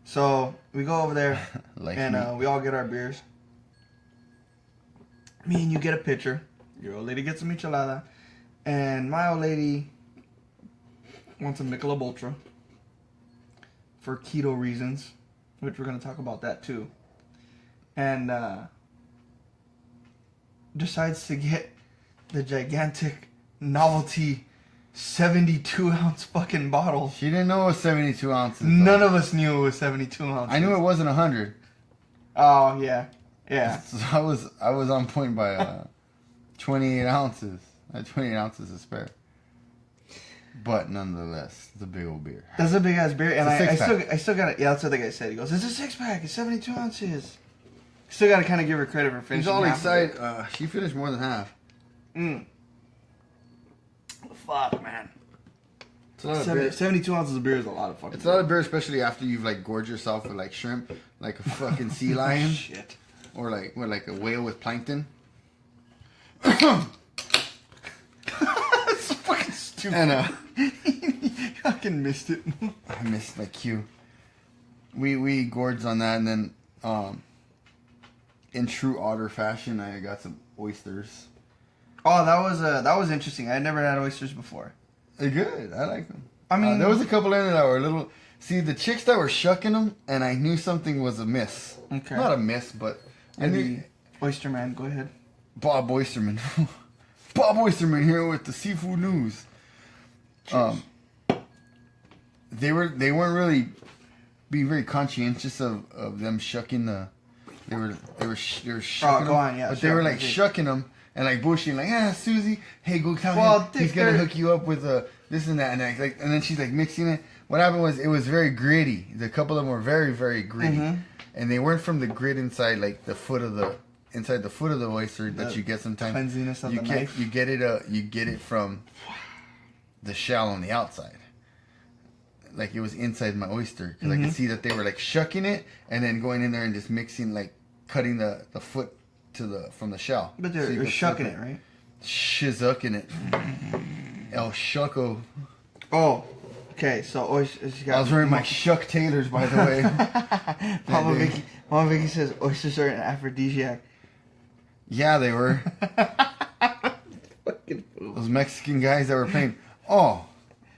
So we go over there
Like
and
me.
we all get our beers. Me and you get a pitcher. Your old lady gets a michelada. And my old lady wants a Michelob Ultra for keto reasons, which we're going to talk about that too. And decides to get the gigantic novelty 72-ounce fucking bottle.
She didn't know it was 72 ounces.
None of us knew it was 72 ounces.
I knew it wasn't 100.
Oh, yeah. Yeah.
So I was on point by 28 ounces. I had 28 ounces to spare. But nonetheless, it's a big old beer.
That's a big ass beer, and
It's a
I still got it. Yeah, that's what the guy said. He goes, "It's a 6-pack. It's 72 ounces." Still got to kind of give her credit for finishing.
He's all
half of it.
excited. She finished more than half.
Fuck, man.
It's a lot of beer.
72 ounces of beer is a lot of fucking.
It's a lot of beer, especially after you've like gorged yourself with like shrimp, like a fucking sea lion,
Shit.
or like a whale with plankton.
That's fucking stupid.
And
You fucking missed it.
I missed my cue. We gorged on that, and then in true otter fashion, I got some oysters.
Oh, that was interesting. I had never had oysters before.
They're good. I like them.
I mean,
there was a couple in there that were a little. See, the chicks that were shucking them, and I knew something was amiss.
Okay.
Not a miss, but I knew.
Oyster Man, go ahead.
Bob Oysterman. Bob Oysterman here with the seafood news.
Cheers.
They weren't really being very conscientious of them shucking the. They were shucking
go on, yeah,
but they
sure,
were like
okay.
shucking them and like bullshitting like, yeah, Susie, hey, go tell
Well,
him he's gonna
they're-
hook you up with this and that, and then she's like mixing it. What happened was it was very gritty. A couple of them were very very gritty,
Mm-hmm.
and they weren't from the grit inside, like the foot of the oyster that you get sometimes.
Cleansiness of the knife.
You get it from the shell on the outside. Like it was inside my oyster because I could see that they were like shucking it and then going in there and just mixing, like cutting the foot from the shell.
But they're shucking it, right?
Shizucking it. El Shucko.
Oh, okay. So oysters.
I was wearing my Shuck Taylors, by the way.
Mama Vicky says oysters are an aphrodisiac.
Yeah, they were.
Fucking fool.
Those Mexican guys that were playing. Oh,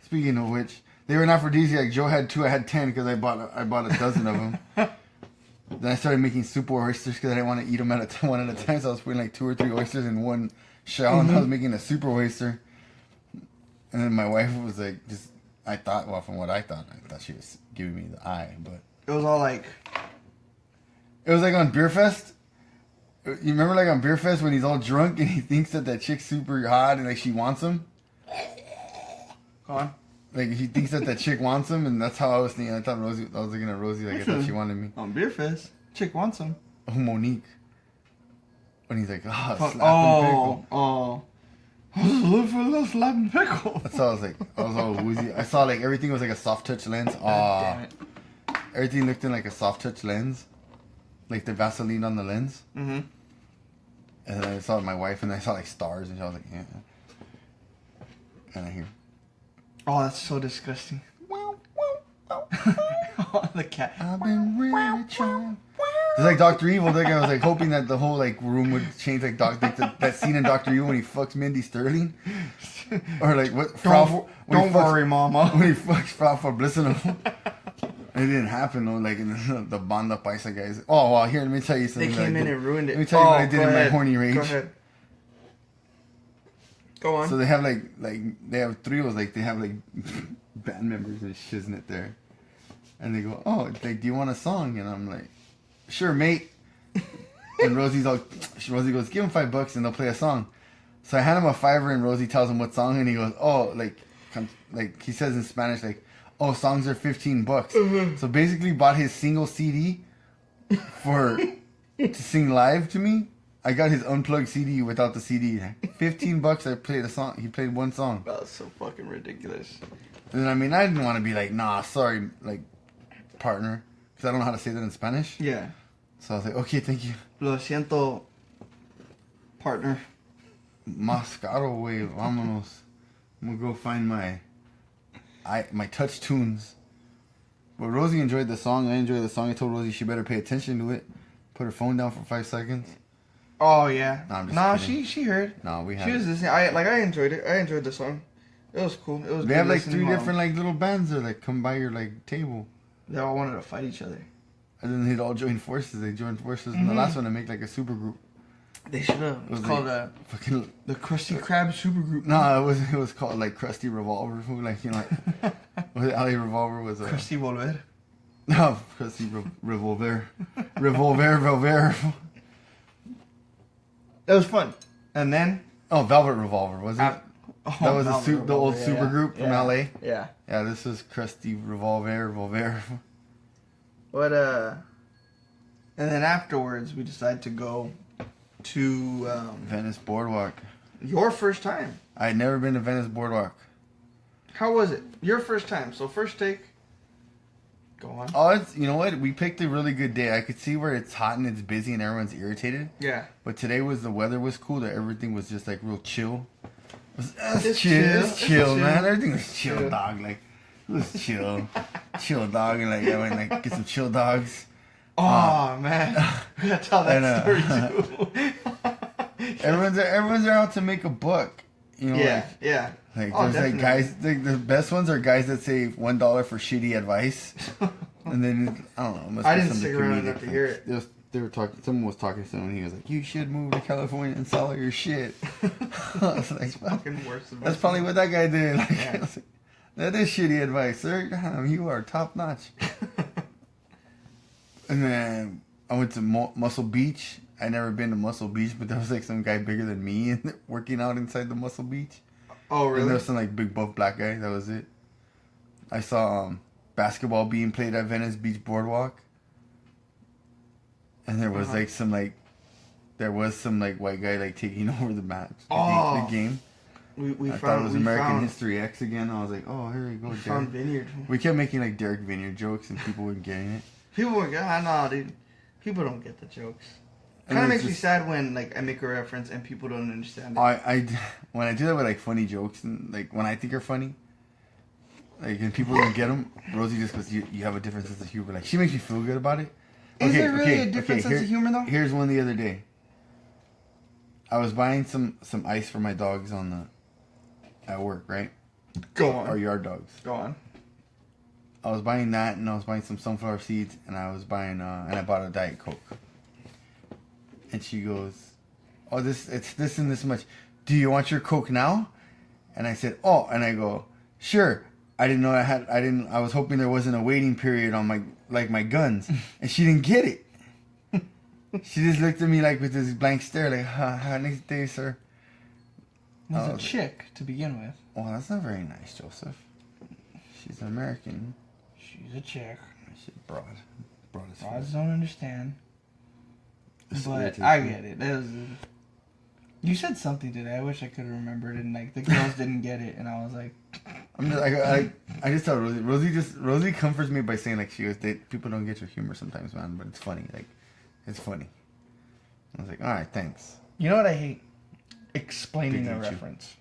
speaking of which, they were an aphrodisiac. Joe had 2, I had 10 because I bought a dozen of them. Then I started making super oysters because I didn't want to eat them one at a time. So I was putting like 2 or 3 oysters in one shell, and I was making a super oyster. And then my wife was like, I thought she was giving me the eye, but
it was all like,
it was like on Beer Fest. You remember like on Beer Fest when he's all drunk and he thinks that chick's super hot and like she wants him?
Go on.
Like he thinks that chick wants him, and that's how I was thinking. I thought I was looking at Rosie like I thought she wanted me.
On Beer Fest, chick wants him.
Oh, Monique. When he's like, slapping pickle.
Look for a little slapping pickle.
That's how I was like, I was all woozy. I saw like everything was like a soft touch lens.
Damn it.
Everything looked in like a soft touch lens, like the Vaseline on the lens.
Mm-hmm.
And then I saw my wife, and I saw like stars, and I was like, yeah. And I hear,
oh, that's so disgusting. The cat.
I've been really trying. It's like Dr. Evil. That guy was like hoping that the whole like room would change, like that scene in Dr. Evil when he fucks Mindy Sterling, or like what?
Don't worry, Mama.
When he fucks Frau Fablissino. It didn't happen though. Like in the Banda Paisa guys. Oh well, here let me tell you something.
They came in and ruined it.
Let me tell you what I did in my horny rage.
Go ahead. Go on.
So they have like they have trios, like they have like band members and shiznit it there, and they go, oh, like, do you want a song? And I'm like, sure, mate. And Rosie goes, give him $5 and they'll play a song. So I hand him a $5 and Rosie tells him what song, and he goes, oh, like he says in Spanish, like, oh, songs are $15. Mm-hmm. So basically bought his single CD to sing live to me. I got his unplugged CD without the CD. $15. I played a song. He played one song.
That's so fucking ridiculous.
And I mean, I didn't want to be like, nah, sorry, like, partner, because I don't know how to say that in Spanish.
Yeah.
So I was like, okay, thank you.
Lo siento, partner.
Más caro, güey, vámonos. I'm gonna go find my touch tunes. But Rosie enjoyed the song. I enjoyed the song. I told Rosie she better pay attention to it. Put her phone down for 5 seconds.
Oh yeah.
No, I'm just kidding.
she heard.
No, we had.
She was listening. I enjoyed it. I enjoyed the song. It was cool. It was.
They have like 3 different like little bands that like come by your like table.
They all wanted to fight each other.
And then they'd all join forces. They joined forces in the last one to make like a super group.
They should have. It was called
fucking
the Krusty Krab super group.
No, it was called like Krusty Revolver. Like, you know, like Ali Revolver was
Krusty Volver.
No, Krusty Revolver. Revolver.
That was fun. And then
Velvet Revolver, was it? That was the old super group from LA.
Yeah.
Yeah, this was Krusty Revolver.
But and then afterwards we decided to go to
Venice Boardwalk.
Your first time.
I had never been to Venice Boardwalk.
How was it? Your first time. So first take. Go on.
Oh, you know what? We picked a really good day. I could see where it's hot and it's busy and everyone's irritated.
Yeah.
But today the weather was cool. That everything was just like real chill.
It's
chill, man. Everything was chill, dog. Like it was chill, chill, dog. And like I went like get some chill dogs.
Oh man, we gotta tell that story too.
everyone's out to make a buck. You know.
Yeah.
Like there's like guys. Like, the best ones are guys that say $1 for shitty advice. And then I don't know.
I didn't stick around enough to hear it.
They were talking. Someone was talking to someone. He was like, "You should move to California and sell all your shit." I was like,
fucking worse.
That's probably what that guy did. Like,
yeah.
I was like, that is shitty advice, sir. Damn, you are top notch. And then I went to Muscle Beach. I never been to Muscle Beach, but there was like some guy bigger than me working out inside the Muscle Beach.
Oh, really?
And there was some like big buff black guy. That was it. I saw basketball being played at Venice Beach Boardwalk. And there was like some like white guy like taking over the match, the game.
We
I
found,
thought it was
we
American
found,
History X again. I was like, oh, here we go, Derek.
found Vineyard.
We kept making like Derek Vineyard jokes, and people weren't getting it.
People were nah, dude. People don't get the jokes.
And
Kind of
it
makes
was
me sad when like I make a reference and people don't understand it.
When I do that with like funny jokes and like when I think are funny, like and people don't get them, Rosie just goes, you have a different sense of humor. Like she makes me feel good about it.
Is there really a different sense of humor though?
Here's one the other day. I was buying some ice for my dogs at work, right?
Go on.
Our yard dogs.
Go on.
I was buying that, and I was buying some sunflower seeds, and I was buying and I bought a Diet Coke. And she goes, "Oh, it's this and this much. Do you want your Coke now?" And I said, "Oh," and I go, "Sure." I didn't know I was hoping there wasn't a waiting period on my guns, and she didn't get it. She just looked at me like with this blank stare, like, next day, sir.
Was a chick to begin with.
Well, that's not very nice, Joseph. She's an American.
She's a chick.
She's broad as fuck.
Broads don't understand.
It's
But
irritating.
I get it. You said something today. I wish I could have remembered it. And like the girls didn't get it, and I was like,
I just tell Rosie. Rosie comforts me by saying like she goes, people don't get your humor sometimes, man, but it's funny. Like, it's funny. I was like, all right, thanks.
you know what I hate? Explaining a
Big YouTube.
reference.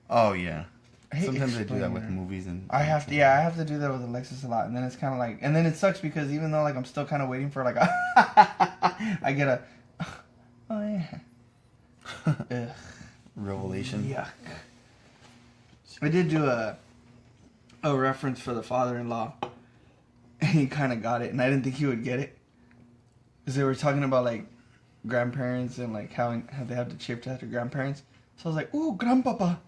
Oh yeah.
I hate
Sometimes I do that
explaining
with
it.
movies and.
I have to do that with Alexis a lot, and then it's kind of like, and then it sucks because even though like I'm still kind of waiting for like I get a, oh yeah, ugh,
Revelation.
yuck. I did do a reference for the father-in-law, and he kind of got it, and I didn't think he would get it, because they were talking about like grandparents and like how they have to chip after grandparents. So I was like, "Ooh, grandpapa."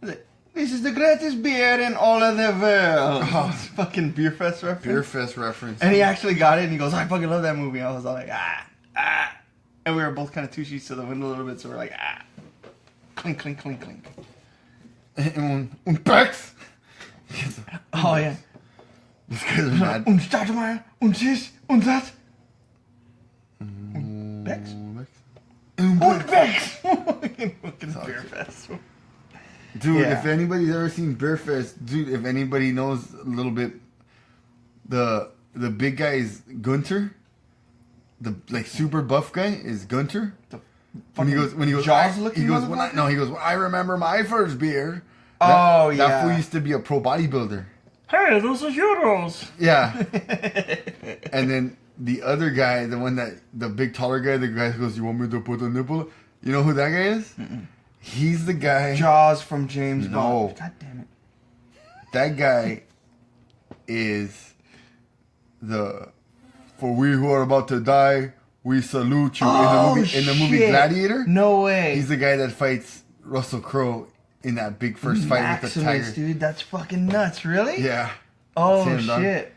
I was like, "This is the greatest beer in all of the world." Oh, it's fucking Beer Fest reference.
Beer Fest reference.
And he actually got it, and he goes, "I fucking love that movie." I was all like, ah. And we were both kind of two sheets to the window a little bit, so we're like, ah. Clink, clink, clink, clink.
Un Bex.
Oh, yeah.
These guys are mad.
Un Statemeyer, un sis, un that. Bex? Un Bex! Fucking Beer Fest.
Dude,
Yeah.
if anybody's ever seen Beer Fest, dude, if anybody knows a little bit, the big guy is Gunter. The like super buff guy is Gunter. When he goes,
Jaws looking
he goes,
motherfucker?
he goes, "Well, I remember my first beer."
Oh,
That
yeah.
fool used to be a pro bodybuilder.
Hey, those are euros.
Yeah. And then the other guy, the big taller guy, the guy who goes, "You want me to put a nipple?" You know who that guy is? Mm-mm. He's the guy.
Jaws from James
No.
Bond. God damn it.
That guy is for we who are about to die, we salute you.
Oh,
in the movie
shit.
Gladiator.
No way.
He's the guy that fights Russell Crowe in that big first fight with the
Maximus,
tiger.
dude. That's fucking nuts. Really?
Yeah.
Oh,
It's him, dog.
shit.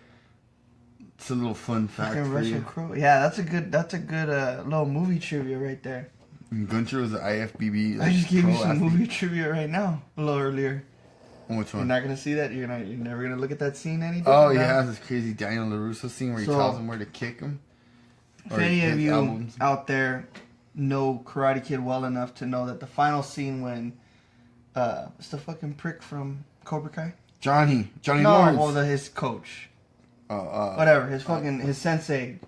It's a little fun fact
Fucking
for
Russell
you.
Crowe. Yeah, that's a good little movie trivia right there.
And Gunter was the IFBB.
I just gave you
pro
some
athlete.
movie trivia right now, a little earlier.
Which
You're
one?
not gonna see that. You're never gonna look at that scene any different.
Oh,
now?
yeah, this crazy Daniel LaRusso scene where he
So-
tells him where to kick him.
If
Or
any of
his
you
albums.
out there know Karate Kid well enough to know that the final scene when it's the fucking prick from Cobra Kai.
Johnny
No,
Lawrence.
well, his coach.
Whatever.
Whatever, his sensei.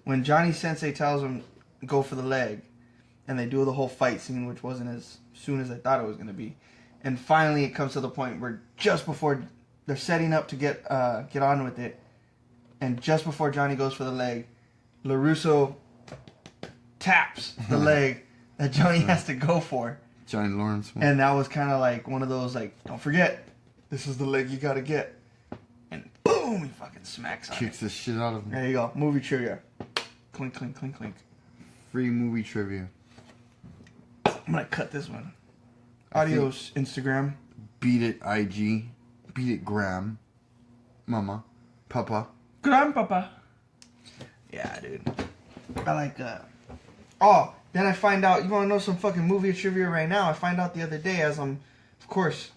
When Johnny Sensei tells him go for the leg, and they do the whole fight scene, which wasn't as soon as I thought it was gonna be, and finally it comes to the point where just before they're setting up to get on with it, and just before Johnny goes for the leg, LaRusso taps the leg that Johnny has to go for,
Johnny Lawrence.
and that was kind of like one of those like, don't forget, this is the leg you gotta get, and boom, he fucking smacks on it.
Kicks the shit out of him.
There you go. Movie trivia. Clink, clink, clink, clink.
Free movie trivia.
I'm gonna cut this one. Adios, Instagram.
Beat it IG. Beat it Gram. Mama. Papa.
Grandpapa. Yeah, dude. I like Oh, then I find out, you wanna know some fucking movie trivia right now? I find out the other day as I'm, of course,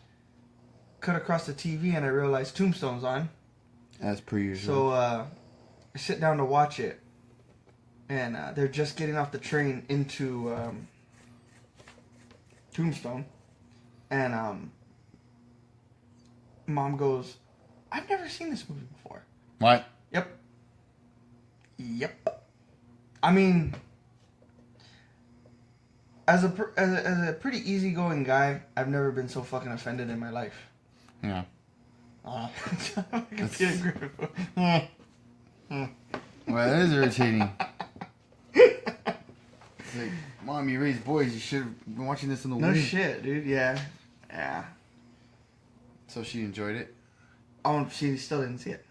cut across the TV and I realized Tombstone's on.
As per usual.
So, I sit down to watch it. and they're just getting off the train into Tombstone, and Mom goes, "I've never seen this movie before."
What?
Yep. I mean, as a pretty easygoing guy, I've never been so fucking offended in my life.
Yeah.
I can
That's-
see it, Griff.
Well, that is irritating. It's like, Mom, you raised boys. You should have been watching this in the
No
womb.
shit, dude. Yeah.
So she enjoyed it?
Oh, she still didn't see it.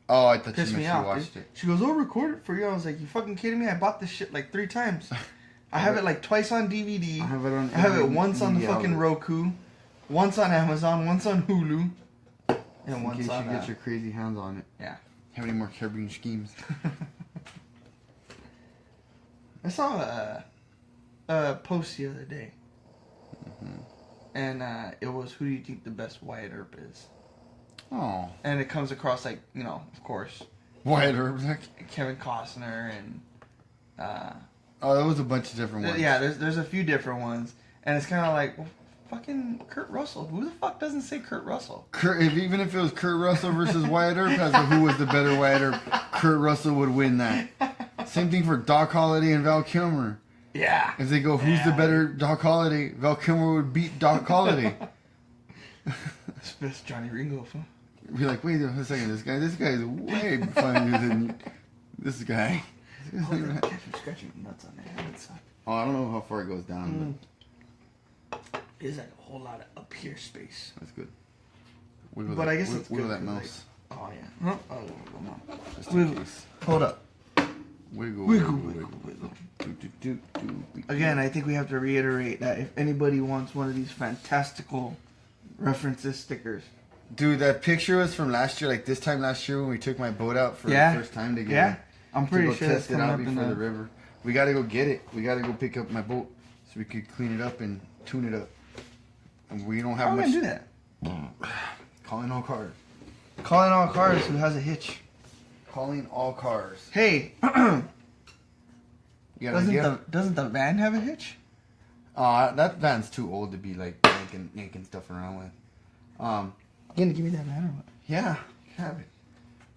Oh, I thought
Pissed
she
me
meant she
off,
watched
dude.
it.
She goes, "Oh, record it for you." I was like, "You fucking kidding me? I bought this shit like 3 times. I have it like twice on DVD.
I have it on.
I have it once on the
media
fucking
outlet.
Roku, once on Amazon, once on Hulu, and
In
once
case
on
you get your crazy hands on it.
yeah.
Have any more Caribbean schemes?
I saw a post the other day, and it was, "Who do you think the best Wyatt Earp is?"
Oh,
And it comes across like, of course,
Wyatt Earp.
Kevin Costner and
Oh, there was a bunch of different ones.
yeah, there's a few different ones, and it's kind of like, well, fucking Kurt Russell. Who the fuck doesn't say Kurt Russell?
Even if it was Kurt Russell versus Wyatt Earp, as to who was the better Wyatt Earp, Kurt Russell would win that. Same thing for Doc Holliday and Val Kilmer.
Yeah.
If they go, who's the better Doc Holliday? Val Kilmer would beat Doc Holliday.
It's best Johnny Ringo. Huh?
Be like, wait a second, this guy is way funnier than this guy.
Scratching nuts on the head side.
Oh, I don't know how far it goes down,
There's like a whole lot of up here space.
but that's good. Wiggle
But
that,
I guess it's
wiggle
good
that
'cause,
mouse.
Oh yeah. Oh, come on.
Just in
Wiggle.
case.
Hold up.
Wiggle,
Wiggle,
wiggle,
wiggle, wiggle.
Do.
Again, I think we have to reiterate that if anybody wants one of these fantastical references stickers,
Dude, that picture was from last year, like this time last year when we took my boat out for
Yeah.
the first time together.
yeah, I'm
To
pretty
go
sure that's
test it
coming
out
up in
before the
the.
river. We gotta go get it. We gotta go pick up my boat so we could clean it up and tune it up. And we don't have
How am I
much.
gonna do that?
Calling all cars.
Calling all cars who has a hitch.
Calling all cars.
Hey,
You got an idea?
doesn't the van have a hitch?
That van's too old to be like yanking stuff around with.
You gonna give me that van or what?
Yeah, have it.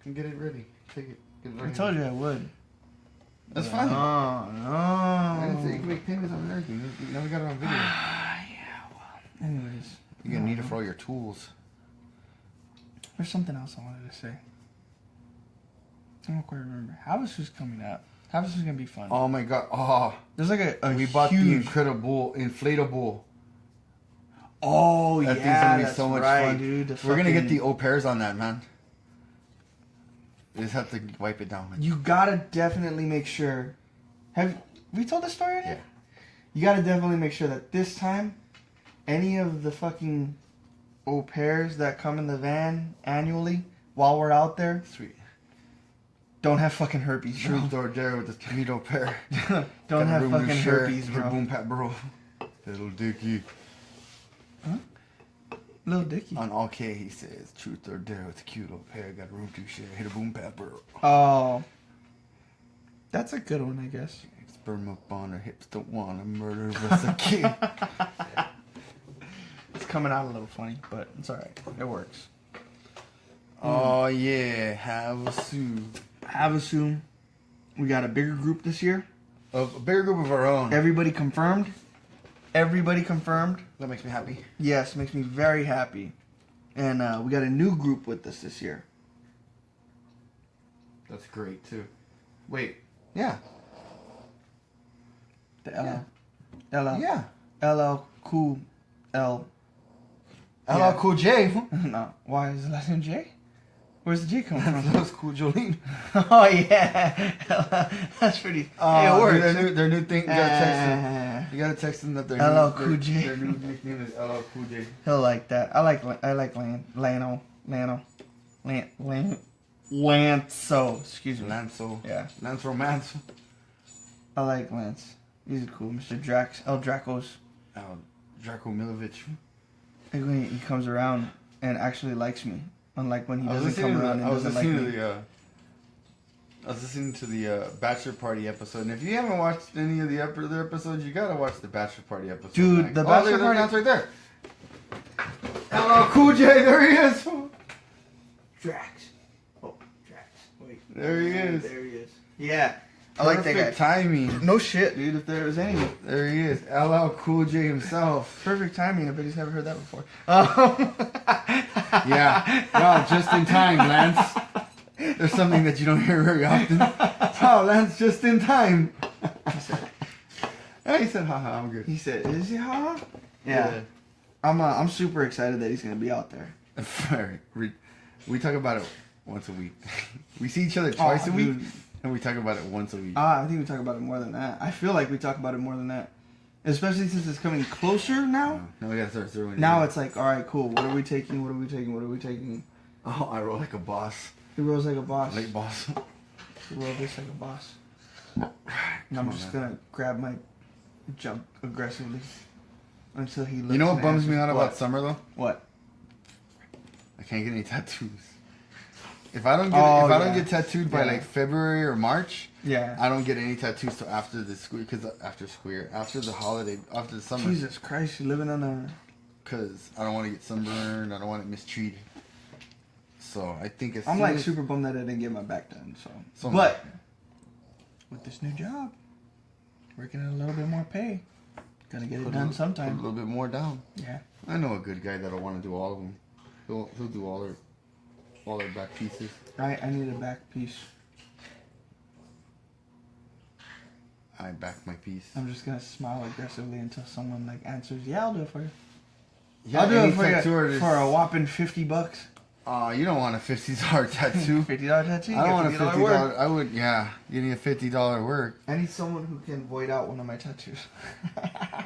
Come get it ready. Take it. Get it
I
ready.
told you I would.
That's fine.
Oh
I didn't say you
no.
can make payments on everything. You never got it on video.
Yeah, well. Anyways,
You're gonna need it for all your tools.
there's something else I wanted to say. I don't quite remember. Havasu's coming up. Havasu's gonna be fun.
Oh my god. Oh,
There's like a
we bought the
huge.
incredible inflatable.
Oh
That thing's
yeah,
gonna be
that's
so much
right,
fun.
dude.
We're gonna get the au pairs on that, man. We just have to wipe it down.
You gotta definitely make sure. Have we told the story already?
Yeah.
You gotta definitely make sure that this time, any of the fucking au pairs that come in the van annually while we're out there
Sweet.
don't have fucking herpes, bro.
Truth or dare with the sweet au pair.
Don't have
Room to
fucking
share.
herpes,
Her
bro.
boom pat, bro. Little Dickie.
Little Dicky.
On all K, he says, truth or dare with a cute au pair. Got room to share. Hit a boom pat, bro.
Oh, that's a good one, I guess.
Sperm up on her hips. Don't wanna murder us a kid.
It's coming out a little funny, but it's alright. It works.
Oh yeah, Havasu.
Havasu, we got a bigger group this year.
A bigger group of our own.
Everybody confirmed. Everybody confirmed.
That makes me happy.
Yes, makes me very happy. And we got a new group with us this year.
That's great too. Wait. Yeah.
The LL.
Yeah.
LL Cool L.
LL Cool J.
No. Why is the last name J? Where's the J come from?
That was Cool Jolene.
Oh yeah. That's pretty. Hey, it works.
Their new thing. You gotta text them. You gotta text them that their
LL
new,
Cool J.
Their new nickname is LL Cool J.
He'll like that. I like Lanso. Excuse me.
Lanso.
Yeah.
Lance Romance.
I like Lance. He's cool. Mr. Drax. El Dracos.
Draco Milovich.
Like when he comes around and actually likes me. Unlike when he
I was
doesn't come
listening
around
to
and
the, I was
doesn't like
listening
me.
to I was listening to the Bachelor Party episode, and if you haven't watched any of the other episodes, you gotta watch the Bachelor Party episode.
Dude,
like,
the Bachelor Party...
That's right there. Hello, Cool J, there he is.
Drax. Oh, Drax. Wait.
There he is.
There he is. Yeah. I
Perfect
like that guy.
timing.
No shit, dude, if there was any.
There he is. LL Cool J himself.
Perfect timing. I bet he's never heard that before.
Yeah. Wow, just in time, Lance. There's something that you don't hear very often. Wow, Lance, just in time. He said, haha, I'm good.
He said, is he haha? Yeah. I'm super excited that he's going to be out there.
We talk about it once a week. We see each other twice a week, and we talk about it once a week.
I think we talk about it more than that. I feel like we talk about it more than that. Especially since it's coming closer now.
Now we got to start throwing
Now it's like, all right, cool. What are we taking? What are we taking? What are we taking?
Oh, I roll like a boss.
He rolls like a boss.
Like boss.
He rolls this like a boss. And I'm just going to grab my jump aggressively until he looks.
You know what bums me out about summer, though?
What?
I can't get any tattoos. If I don't get tattooed by like February or March, I don't get any tattoos till after the school. Because after the holiday, after the summer.
Jesus Christ, you living on a.
Because I don't want to get sunburned. I don't want it mistreated. So I think
I'm like super bummed that I didn't get my back done. But with this new job, working at a little bit more pay, gotta get it done sometime.
A little bit more down.
Yeah.
I know a good guy that'll want to do all of them. He'll do all their back pieces.
I need a back piece.
I back my piece.
I'm just gonna smile aggressively until someone like answers. Yeah, I'll do it for you.
Yeah,
I'll do it for you for a whopping $50.
You don't want a $50 tattoo.
$50 tattoo?
I don't want a $50. I would, you need a $50 work.
I need someone who can void out one of my tattoos.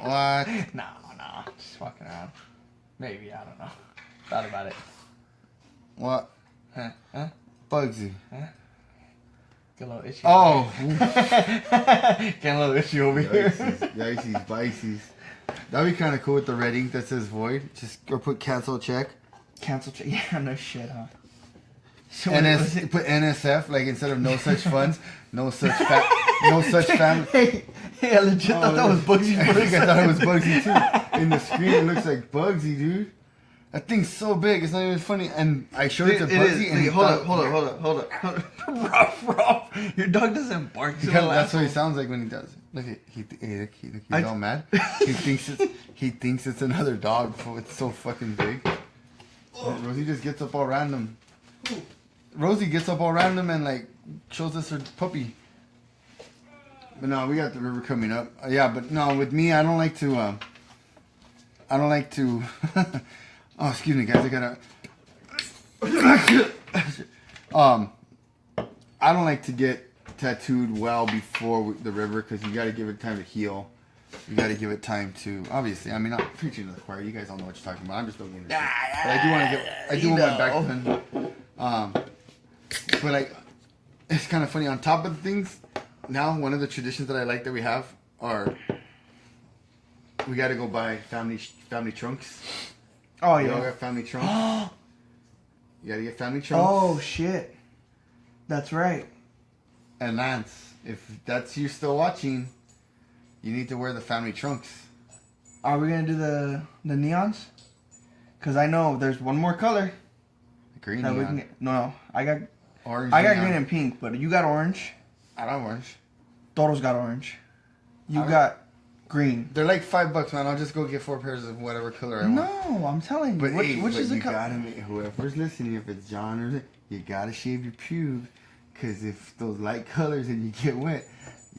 What?
No, just fucking around. Maybe, I don't know. Thought about it.
What?
Huh?
Bugsy.
Huh? Get a little itchy.
Oh.
Get a little itchy over here.
Yikesies, biceys. That'd be kind of cool with the red ink that says void. Or put cancel check.
Cancel check. Yeah, no shit, huh? So
put NSF, like instead of no such funds, no such family.
Hey, I legit thought that was Bugsy.
I think I thought it was Bugsy too. In the screen, it looks like Bugsy, dude. That thing's so big, it's not even funny. And I showed it to Bugsy, and
hold up. Ruff. Your dog doesn't bark.
That's what he sounds like when he does it. Look at he's all mad. He thinks it's another dog. It's so fucking big. Rosie just gets up all random. Rosie gets up all random and like shows us her puppy. But no, we got the river coming up. But no, with me, I don't like to. Oh, excuse me, guys. I gotta. I don't like to get tattooed well before the river because you got to give it time to heal. You got to give it time to. Obviously, I mean, I'm preaching to the choir. You guys all know what you're talking about. I'm just looking at it. But I do want to get. I do want my back done. But like, it's kind of funny. On top of things, now one of the traditions that I like that we have are we got to go buy family trunks.
Oh
We
yeah.
all got family trunks. You got to get family trunks.
Oh shit. That's right.
And Lance, if that's you still watching, you need to wear the family trunks.
Are we gonna do the neons? Cause I know there's one more color.
Green
that
neon.
we can get. No, I got
Orange.
I got
neon.
green and pink, but you got orange.
I don't orange.
Toro's got orange. You got green.
They're like $5, man. I'll just go get 4 pairs of whatever color I want.
No, I'm telling you.
But
which is the color?
Whoever's listening, if it's John or you gotta shave your pubes, cause if those light colors and you get wet,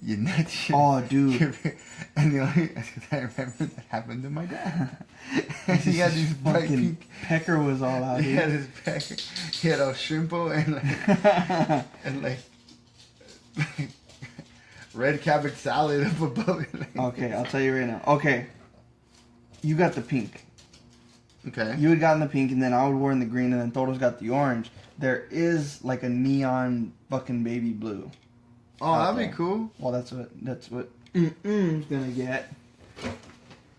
your nuts.
Oh, dude.
And the only I remember that happened to my dad. He had these bright pink.
Pecker was all out.
He had his pecker. He had a shrimpo and like red cabbage salad up above it.
Okay, I'll tell you right now. Okay, you got the pink.
Okay.
You had gotten the pink, and then I would wear in the green, and then Toro's got the orange. There is like a neon fucking baby blue.
Oh, that'd be cool.
Well, that's what is gonna get.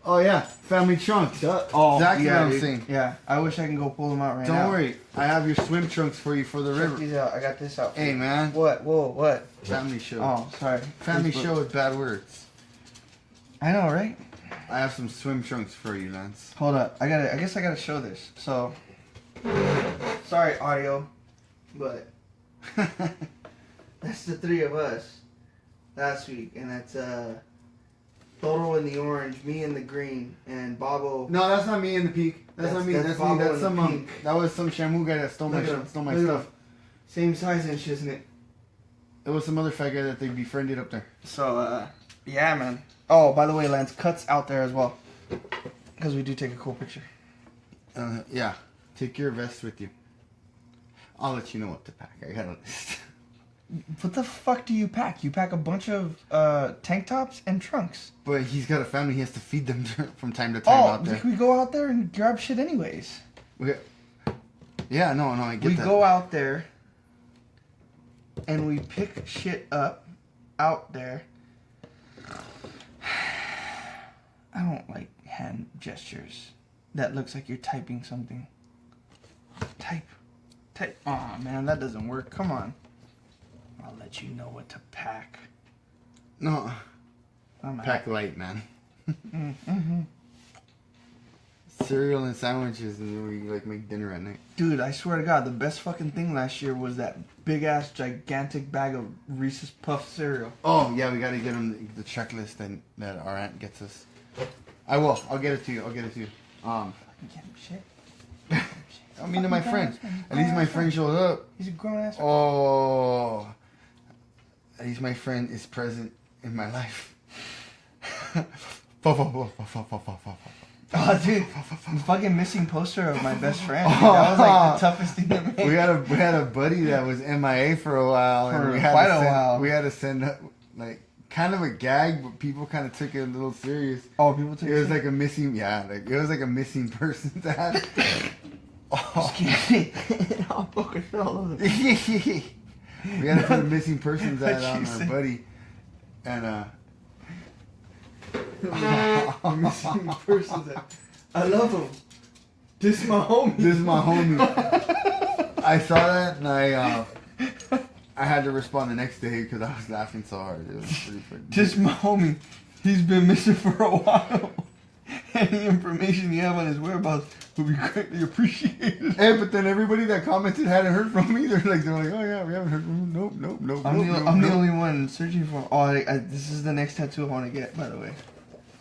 Oh yeah, family trunks.
Oh,
Exactly
yeah,
what I'm
dude.
saying.
Yeah, I wish I can go pull them out right now.
Don't worry, I have your swim trunks for you for the
Check
river.
these out. I got this out.
Hey man.
What? Whoa, what?
Family show.
Oh, sorry.
Family
Facebook.
show with bad words.
I know, right?
I have some swim trunks for you, Lance.
Hold up. I guess I gotta show this. So, sorry, audio, but that's the three of us last week, and that's Toto in the orange, me in the green, and Bobo.
No, that's not me in the pink. That's not me. That's me.
Bobo
That's
in
some
the pink.
that was some Shamu guy that stole my
Look at him.
stole my
Look at
stuff.
him. Same size inch, isn't it?
It was some other fat guy that they befriended up there.
So, yeah, man. Oh, by the way, Lance, cuts out there as well, because we do take a cool picture.
Yeah, take your vest with you. I'll let you know what to pack. I got a list.
What the fuck do you pack? You pack a bunch of tank tops and trunks.
But he's got a family. He has to feed them from time to time out there.
We go out there and grab shit anyways.
Yeah, no, I get that.
We go out there and we pick shit up out there. I don't like hand gestures. That looks like you're typing something. Type. Oh man, that doesn't work. Come on. I'll let you know what to pack.
No. Pack light, man.
Mm-hmm.
Cereal and sandwiches, and then we like make dinner at night.
Dude, I swear to God, the best fucking thing last year was that big ass gigantic bag of Reese's Puff cereal.
Oh yeah, we gotta get him the checklist that our aunt gets us. I will. I'll get it to you.
Fucking get him shit.
I mean to my friend. At least my friend showed up.
He's a grown ass.
Oh. At least my friend is present in my life.
Oh, dude, fucking missing poster of my best friend. Dude. That was like the toughest thing to make.
We had a buddy that was MIA for a while, and we had
quite a while.
We had to send like kind of a gag, but people kind of took it a little serious.
Oh, people took it.
It was like a missing, it was like a missing person's ad.
Just kidding. I'll focus all over.
We had to put a missing person's ad on our
said?
buddy, and
Missing persons. I love him. This is my homie.
This is my homie. I saw that and I had to respond the next day because I was laughing so hard. It was pretty funny.
This is my homie. He's been missing for a while. Any information you have on his whereabouts would be greatly appreciated.
Hey, but then everybody that commented hadn't heard from me. They're like, oh yeah, we haven't heard from him. Nope.
I'm the only one searching for him. Oh, this is the next tattoo I want to get, by the way.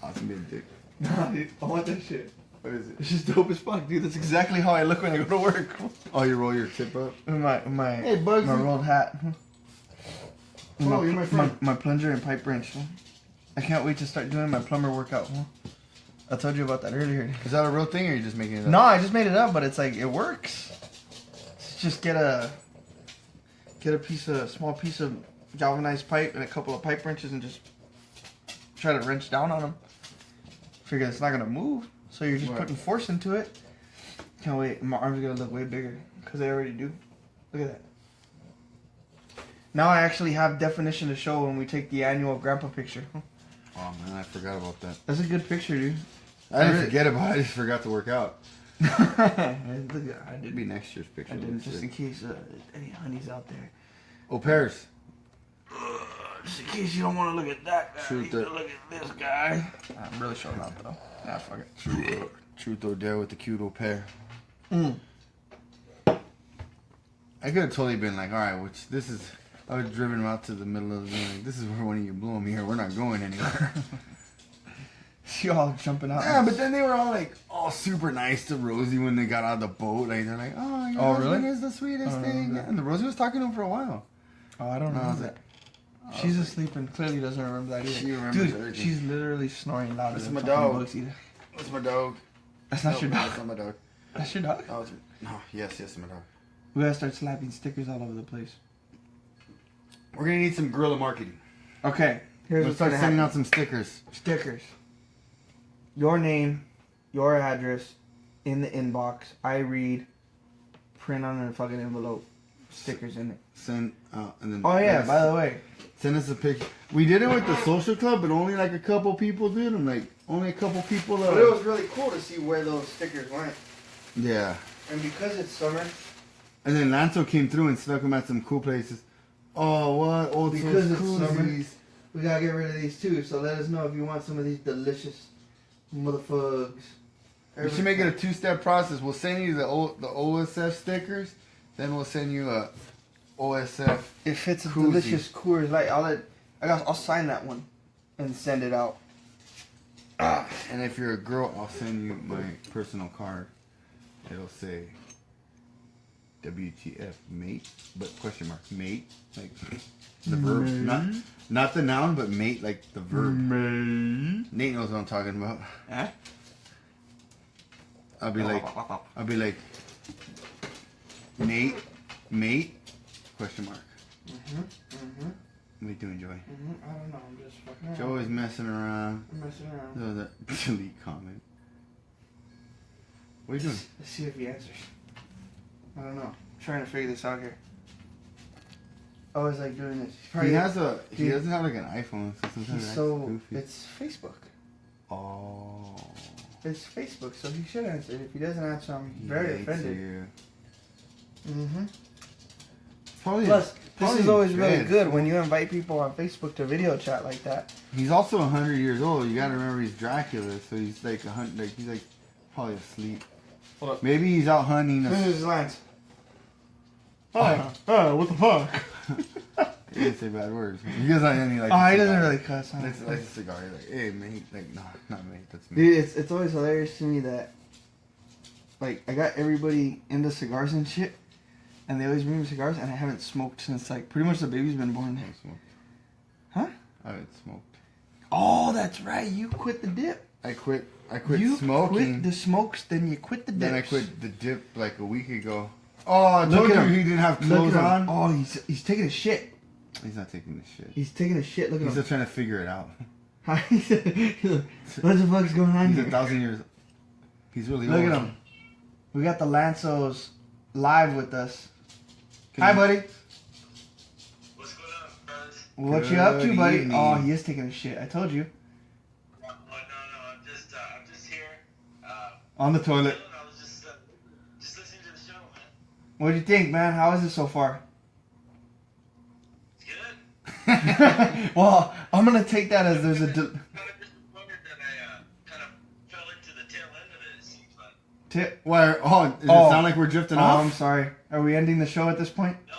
Awesome, big dick.
Nah, dude, I want that shit.
What is it?
It's just dope as fuck, dude. That's exactly how I look when I go to work.
Oh, you roll your tip up?
With my
Hey, Bugsy.
my rolled hat.
Oh, you're my friend.
My plunger and pipe wrench. I can't wait to start doing my plumber workout. I told you about that earlier.
Is that a real thing, or are you just making it up?
No, I just made it up, but it's like it works. Just get a small piece of galvanized pipe and a couple of pipe wrenches and just try to wrench down on them. Figure it's not gonna move, so you're just putting force into it. Can't wait. My arms are gonna look way bigger because they already do. Look at that. Now I actually have definition to show when we take the annual grandpa picture.
Oh man, I forgot about that.
That's a good picture, dude.
I didn't forget about it. I just forgot to work out.
I
It'd be next year's picture.
I didn't, just in case any honeys out there.
Au pairs.
Just in case you don't want to look at that guy,
Truth
you
or-
can look at this guy. I'm really showing out though. Nah, fuck it.
Truth or dare with the cute au pair.
Mm.
I could have totally been like, all right, I would have driven him out to the middle of the day. Like, this is where one of you blew him here. We're not going anywhere.
See all jumping out.
Yeah, but then they were all like, all super nice to Rosie when they got out of the boat. Like, they're like, oh, your husband
really?
is the sweetest thing. And the Rosie was talking to him for a while.
Oh, I don't
And I
know
was
that.
like,
She's asleep and clearly doesn't remember that either.
She remembers
Dude,
everything.
she's literally snoring louder
That's
than
my
fucking
dog.
books either.
That's my dog.
That's not your dog.
That's not my dog.
That's your dog?
Oh, yes, my dog.
We gotta start slapping stickers all over the place.
We're going to need some guerrilla marketing.
Okay, here's
Let's
what's
start
gonna
sending
happen.
out some stickers.
Stickers. Your name, your address, in the inbox. I read. Print on a fucking envelope. Stickers in it.
Send, and then.
Oh yeah, by the way.
Send us a picture. We did it with the social club, but only like a couple people did. I'm like, only a couple people.
But it was really cool to see where those stickers went.
Yeah.
And because it's summer.
And then Lanzo came through and stuck them at some cool places. Oh, what? Oh,
because it's
koozies.
summer, we gotta get rid of these too. So let us know if you want some of these delicious motherfuckers.
We should make it a two-step process. We'll send you the OSF stickers, then we'll send you a OSF.
If it's a
koozie.
delicious Coors Light, I'll sign that one and send it out.
And if you're a girl, I'll send you my personal card. It'll say WTF mate, but question mark mate, like the verb, not the noun, but mate, like the verb. Mate. Nate knows what I'm talking about.
Eh?
I'll be like Nate, mate, question mark. What are you doing, Joey?
I don't know. I'm just fucking around.
Joey's messing around.
I'm messing around.
Delete comment. What are you doing?
Let's see if he answers. I don't know. I'm trying to figure this out here. I was like doing this.
He doesn't have like an iPhone, so sometimes
He's
that's
so
goofy.
it's Facebook.
Oh.
It's Facebook, so he should answer. If he doesn't answer, I'm very offended. Plus, this is always really good when you invite people on Facebook to video chat like that.
He's also 100 years old. You gotta remember he's Dracula, so he's like 100. Like he's like probably asleep.
Hold up.
Maybe he's out hunting.
This is Lance.
Hi.
What the fuck?
He didn't say bad words. He doesn't any like.
Oh, he doesn't really cuss. Huh?
It's like a cigar. He's like, hey mate, like no, not mate. That's me.
Dude, it's always hilarious to me that, like, I got everybody into cigars and shit, and they always bring me cigars, and I haven't smoked since like pretty much the baby's been born.
I haven't smoked.
Huh?
I haven't smoked.
Oh, that's right. You quit the dip.
I quit
You
smoking.
quit the smokes, then you quit the dip.
Then I quit the dip like a week ago. Oh, I told you he didn't have clothes on.
Oh, he's taking a shit.
He's not taking the shit.
He's taking a shit. Look at
He's
him.
still trying to figure it out.
What the fuck's going on
He's
here?
1,000 years. He's really
Look
old.
at him. We got the Lanzos live with us. Hi, buddy.
What's going on, fellas?
What you up to,
Good
buddy?
evening.
Oh, he is taking a shit. I told you.
Oh, no, I'm just here.
On the toilet.
I was just listening to the show, man.
What do you think, man? How is it so far?
It's good.
Well, I'm gonna take that as there's a.
Kind of disappointed that I kind of fell into the tail end of it. It seems like.
Tip.
Where? Oh, does it sound like we're drifting off?
I'm sorry. Are we ending the show at this point?
No.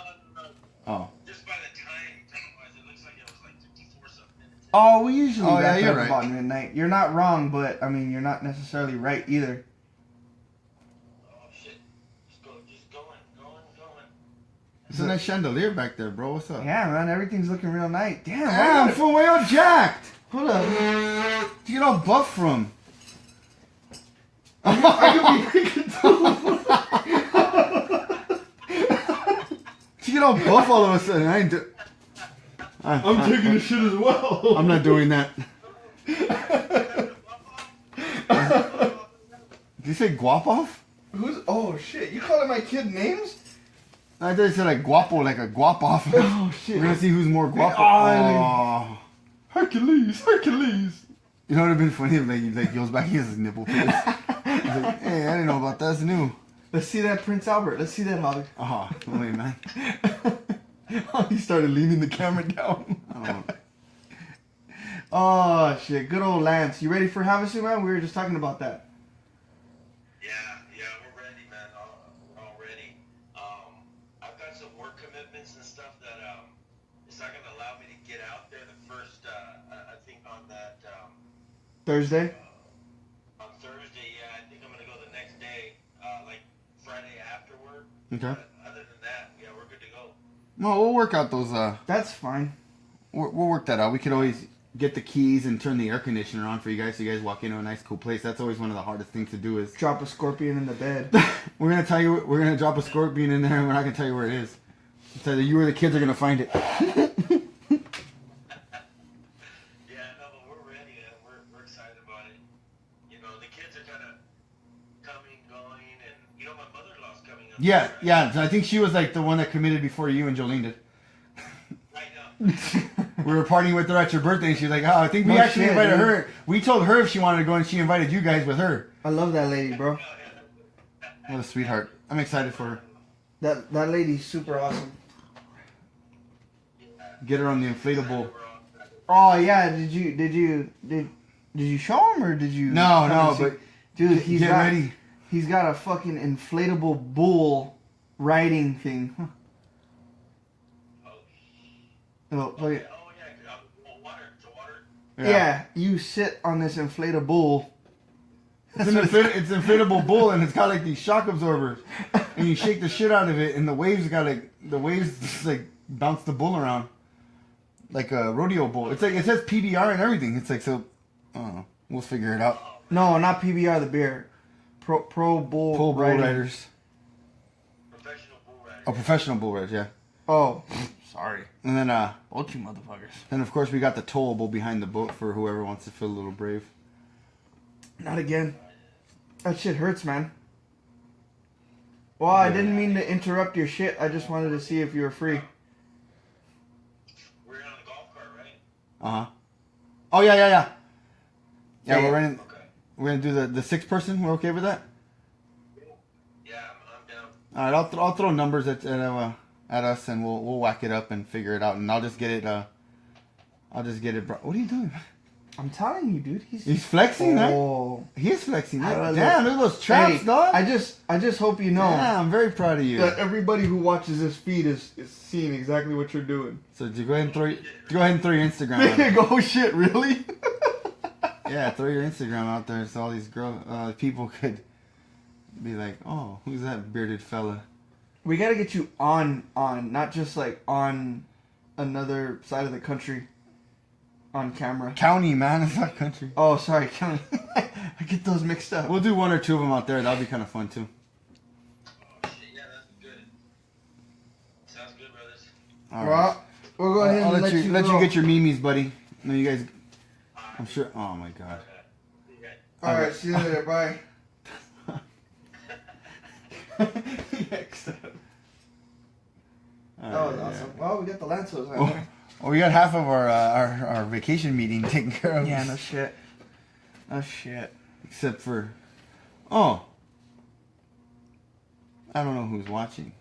Oh.
Just by the time-wise, it looks like it was like 54 something minutes.
Oh, we usually
Oh, yeah,
wrap
you're
up
right.
about midnight. You're not wrong, but I mean, you're not necessarily right either.
Oh shit! Just going.
It's a nice chandelier back there, bro. What's up?
Yeah, man, everything's looking real nice. Damn,
Damn, fool, way all jacked.
hold up.
Where'd you get all buff from?
I could be freaking
You get all buff all of a sudden. I ain't
I'm taking a shit as well.
I'm not doing that. Did you say guapo?
Who's? Oh shit! You calling my kid names?
I thought you said like guapo, like a guap off.
Oh shit!
We're gonna see who's more guapo.
Oh.
Oh.
Hercules.
You know what would have been funny if like goes back, he has his nipple pierced. He's like, hey, I didn't know about that. That's new.
Let's see that Prince Albert. Let's see that hog.
Oh, wait, man.
He started leaning the camera down.
Oh.
Oh shit! Good old Lance. You ready for Havasu, man? We were just talking about that.
Yeah, we're ready, man. All ready. I've got some work commitments and stuff that it's not gonna allow me to get out there the first. I think on that
Thursday.
on Thursday. Yeah, I think I'm gonna go the next day, like Friday afterward.
Okay.
But other than that, yeah, we're good to go.
Well, we'll work out those.
That's fine.
We'll work that out. We could always get the keys and turn the air conditioner on for you guys, so you guys walk into a nice, cool place. That's always one of the hardest things to do. Is
Drop a scorpion in the bed.
we're gonna tell you we're gonna drop a scorpion in there, and we're not gonna tell you where it is. It's either you or the kids are gonna find it.
Yeah, no, but we're ready. And we're excited about it. You know, the kids are kind of coming, going, and you know, my mother-in-law's coming up.
Yeah,
right?
yeah. So I think she was like the one that committed before you and Jolene did.
Right now.
We were partying with her at your birthday, and she's like, "Oh, I think we
No
actually
shit,
invited
dude.
her. We told her if she wanted to go, and she invited you guys with her."
I love that lady, bro.
What a sweetheart! I'm excited for her.
That lady's super awesome.
Get her on the inflatable.
Oh yeah, did you show him or did you?
No,
see-
but
dude,
get ready.
He's got a fucking inflatable bull riding thing. Huh. Oh, look at-
Water.
yeah, you sit on this inflatable bull.
It's an inflatable bull, and it's got like these shock absorbers, and you shake the shit out of it, and the waves just like bounce the bull around, like a rodeo bull. It's like it says PBR and everything. It's like so. I don't know. We'll figure it out.
No, not PBR, the beer. Pro bull.
Bull
riding.
riders.
Professional bull rider.
Oh, professional bull riders, yeah.
Oh, sorry.
And then
Both you motherfuckers.
then of course we got the towable behind the boat for whoever wants to feel a little brave.
Not again. That shit hurts, man. Well, I didn't mean to interrupt your shit. I just wanted to see if you were free.
We're on the golf cart, right?
Oh yeah. Yeah,
Yeah.
we're running.
Okay.
We're gonna do the 6 person. We're okay with that?
Yeah, I'm down.
All right, I'll throw numbers at us, and we'll whack it up and figure it out, and I'll just get it. What are you doing?
I'm telling you, dude.
He's flexing, huh?
Oh.
He is flexing.
I don't
Damn,
know.
look at those traps,
Hey,
dog.
I just hope you know
Yeah, I'm very proud of you.
that everybody who watches this feed is seeing exactly what you're doing.
So go ahead and throw your Instagram. Out there.
Oh shit, really?
Yeah, throw your Instagram out there so all these people could be like, oh, who's that bearded fella?
We gotta get you on, not just like on another side of the country, on camera.
County, man, it's not country.
Oh, sorry, county. I get those mixed up.
We'll do 1 or 2 of them out there. That'll be kind of fun too.
Oh, shit, yeah, that's good. Sounds good, brothers.
All right.
Well, we'll go ahead
I'll
and
let you
go.
get your memes, buddy. No, you guys. I'm sure. Oh my god.
Okay.
All right, see you later. Bye. That was awesome. Well, we got the Lanzos on there.
Well, we got half of our vacation meeting taken care of.
Yeah, no shit. No shit.
Except for, I don't know who's watching,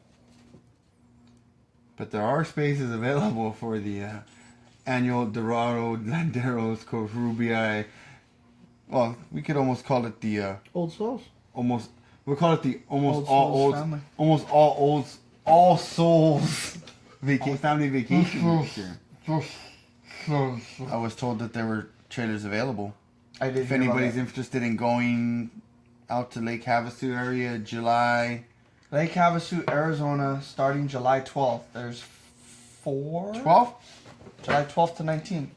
but there are spaces available for the annual Dorado Landeros Corubii. Well, we could almost call it the
Old Souls.
We'll call it the
Old Souls family.
all souls family vacation this year. I was told that there were trailers available.
I did.
If anybody's interested in going out to Lake Havasu area, July.
Lake Havasu, Arizona, starting July 12th. There's 4.
12th?
July 12th to 19th.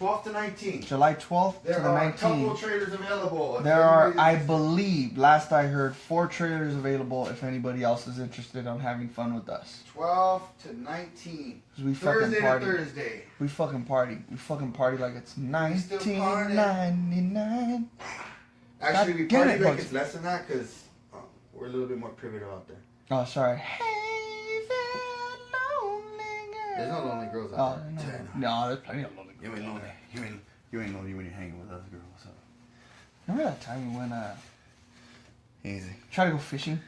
12th to 19th.
July 12th to the 19th.
trailers available.
There are, I believe, last I heard, 4 trailers available if anybody else is interested on having fun with us.
12 to 19.
'Cause we
Thursday
fucking party.
to Thursday.
We fucking party. We fucking party like it's
still party.
1999.
Actually, we
God, get
party
it,
like
Bugs.
it's less than that because we're a little bit more primitive out there.
Oh, sorry. Hey there, lonely girl.
There's no lonely girls
Oh,
out there.
no, there's plenty of lonely girls.
You ain't lonely. You ain't lonely when you're hanging with us girls. So.
Remember that time we went,
Easy.
tried to go fishing?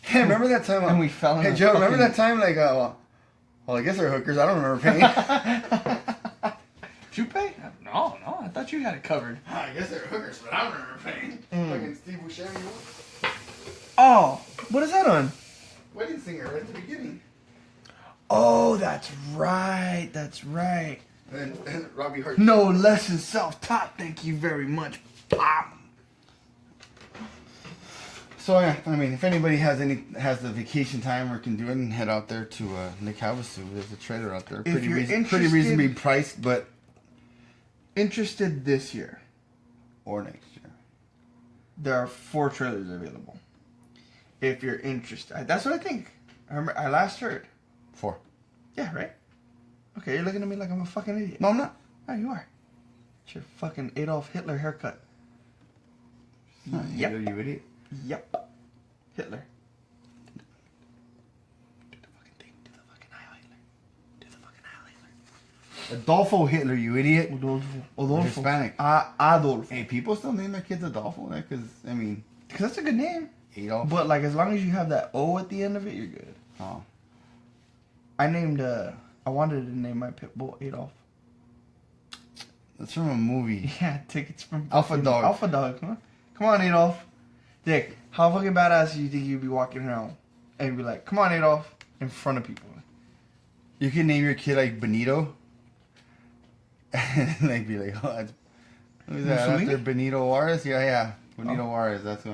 Hey, remember that time?
And we fell in
Hey,
a
Joe, remember
fucking-
that time? Like, well, I guess they're hookers. I don't remember paying.
Did you pay? No, I thought you had it covered.
I guess they're hookers, but I don't remember paying. Fucking Steve Buscemi.
Oh, what is that on?
Wedding singer right at the beginning.
Oh, that's right. That's right.
And then Robbie Hart.
No less than self-taught. Thank you very much. Pop.
So yeah, I mean, if anybody has the vacation time or can do it and head out there to Lake Havasu, there's a trailer out there.
If
Pretty,
you're
pretty
interested-
reasonably priced, but
Interested this year,
or next year.
there are 4 trailers available. If you're interested. That's what I think. I last heard.
4.
Yeah, right? Okay, you're looking at me like I'm a fucking idiot.
No, I'm not.
Oh, you are. It's your fucking Adolf Hitler haircut. Yep.
You idiot.
Yep. Hitler. Do the fucking thing. Do the fucking Heil Hitler. Do the fucking Heil Hitler.
Adolfo Hitler, you idiot.
Adolfo.
Hispanic.
Adolfo.
Hey, people still name their kids Adolfo, because, I mean...
Because that's a good name.
Adolf.
But, like, as long as you have that O at the end of it, you're good.
Oh.
I wanted to name my pit bull Adolf.
That's from a movie.
Yeah, tickets from
Alpha Dog.
Alpha Dog, huh? Come on, Adolf. Dick, how fucking badass do you think you'd be walking around and be like, come on, Adolf, in front of people?
You can name your kid, like, Benito. And, like, be like, oh, that's... Who's that?
Mussolini?
After Benito Juarez? Yeah. Benito Juarez, that's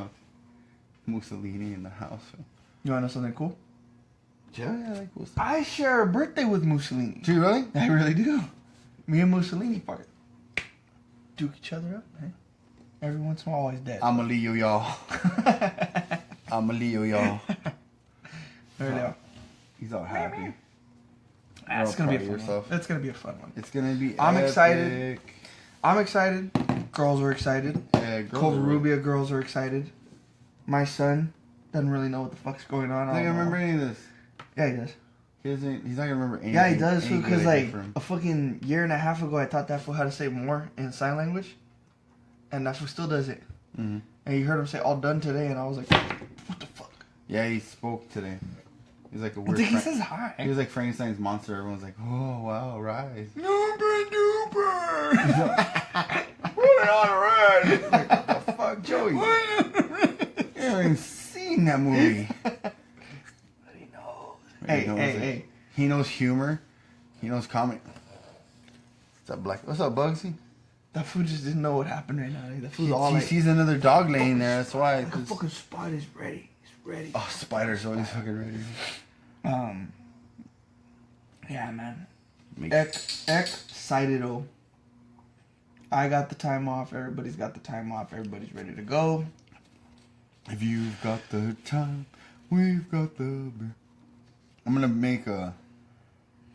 Mussolini in the house. So.
You want to know something cool?
Yeah, I like cool stuff.
I share a birthday with Mussolini.
Do you really?
I really do. Me and Mussolini fucking duke each other up, man. Every once in a while, he's dead.
I'm a Leo, y'all. I'm a Leo, y'all.
There you go.
He's all happy.
That's gonna be a fun
yourself.
one. That's gonna be a fun one.
It's gonna be
I'm
epic.
excited. I'm excited. Girls are excited.
Yeah, girls are
Covarubia girls are excited. My son doesn't really know what the fuck's going on.
I don't remember any of this.
Yeah, he does.
He's not gonna remember anything.
Yeah, he does.
any
Because
good I did
like
for him.
a fucking year and a half ago, I taught that fool how to say more in sign language, and that fool still does it.
Mm-hmm.
And you heard him say "all done" today, and I was like, "What the fuck?"
Yeah, he spoke today. He's like a
I
weird.
think he says hi.
He was like Frankenstein's monster. Everyone's like, "Oh wow, rise!"
Super duper.
Put it on a ride. Like, what the fuck, Joey? You haven't even seen that movie.
But he knows.
He knows it.
Hey.
He knows humor. He knows comedy. What's up, Bugsy?
That fool just didn't know what happened right now. That fool's
He,
all
he
like,
sees another dog laying there. That's why.
like a fucking spider's ready. He's ready.
Oh, spider's always fucking ready.
Yeah, man.
Makes-
Excited, oh. I got the time off. Everybody's got the time off. Everybody's ready to go.
If you've got the time, we've got the beer. I'm gonna make a.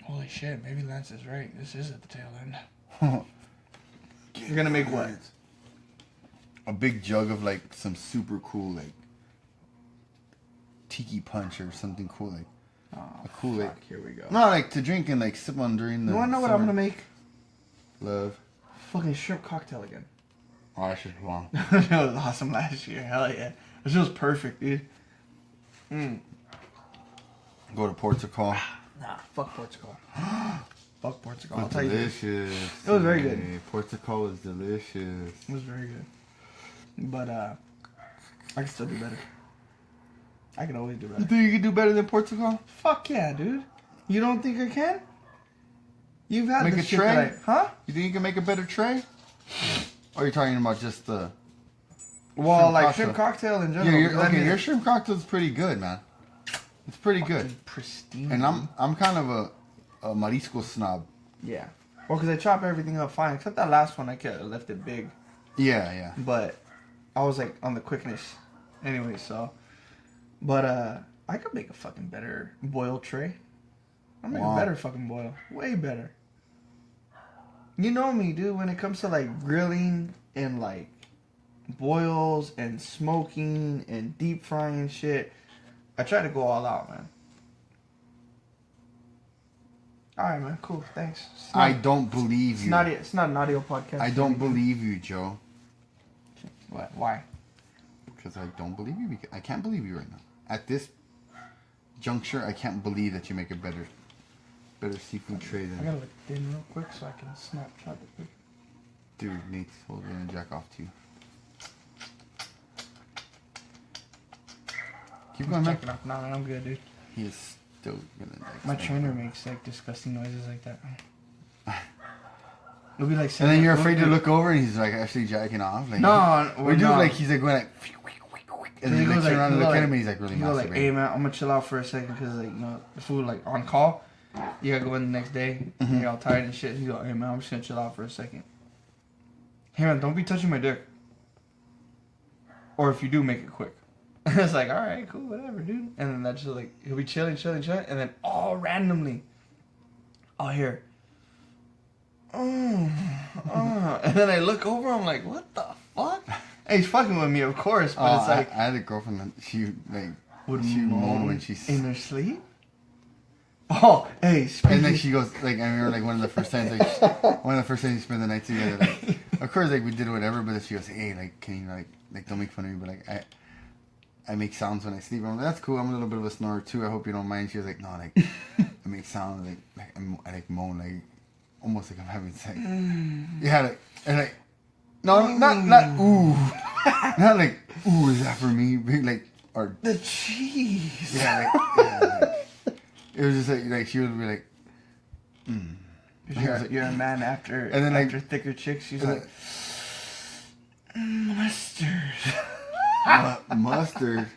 Holy shit, maybe Lance is right. This is at the tail end. You're gonna make what?
A big jug of like some super cool like tiki punch or something cool like a cool like.
Here we go.
Not like to drink and like sip on during the.
You wanna know what I'm gonna make?
Love.
Fucking shrimp cocktail again.
Oh, that shit's bomb.
It was awesome last year. Hell yeah. This was perfect, dude.
Go to Portugal.
Nah, fuck Portugal. Fuck Portugal. I'll
It's
tell you this.
delicious.
It was very good.
Hey, Portugal is delicious.
It was very good. But I can still do better. I can always do
You
better.
think you can do better than Portugal?
Fuck yeah, dude. You don't think I can? You've had
Make
the
a
shit
tray?
that huh?
You think you can make a better tray? Or are you talking about just the?
Well,
Shrimp
like
cocktail.
shrimp cocktail in
Yeah,
general.
okay. Your shrimp cocktail's pretty good, man. It's pretty good.
Pristine.
And I'm kind of a marisco snob.
Yeah. Well, because I chop everything up fine, except that last one I could have left it big.
Yeah.
But I was like on the quickness. Anyway, so. But I could make a fucking better boil tray. I'll make
Wow.
a better fucking boil. Way better. You know me, dude, when it comes to like grilling and like boils and smoking and deep frying shit, I try to go all out, man. Alright, man, cool, thanks.
I don't believe you.
It's not an audio podcast.
I don't believe you, Joe.
What? Why?
Because I don't believe you. I can't believe you right now. At this juncture, I can't believe that you make a better seafood tray
I
than.
gotta look thin real quick so I can snapshot it quick.
Dude, Nate's holding a jack off too. Keep going, man.
Check it out. Nah, man, I'm good, dude.
He is still gonna. Like,
My
smack
trainer
it.
makes like disgusting noises like that. It'll be like.
And then you're afraid to look over, and he's like actually jacking off. Like,
No,
we do
no.
like he's like going like. And then
He
you like
goes
turn
like-
around and
he
look
go
at him,
like-
and he's like really
You go like, hey
masturbating.
man, I'm gonna chill out for a second because like the food like on call. You gotta go in the next day. And you're all tired and shit. You go, hey man, I'm just gonna chill out for a second. Hey man, don't be touching my dick. Or if you do, make it quick. It's like, all right, cool, whatever, dude. And then that's just like he'll be chilling, and then all randomly, I'll hear. And then I look over, I'm like, what the fuck? And he's fucking with me, of course, but it's like
I had a girlfriend that she like
would
she moaned when she
in her sleep. Oh, hey,
And then she goes, like, I remember, like, one of the first times you spent the night together, like, of course, like, we did whatever, but then she goes, hey, like, can you, like, don't make fun of me, but, like, I make sounds when I sleep. I'm like, that's cool. I'm a little bit of a snorer, too. I hope you don't mind. She was like, no, like, I make sounds, I, like, moan, like, almost like I'm having sex. Yeah, like, and, like, no, not, ooh. Not, like, ooh, is that for me? Like, or...
The cheese.
Yeah, like, it was just, like, she would be like,
You're a man after,
and then,
after
like,
thicker chicks. She's like, mustard.
Mustard?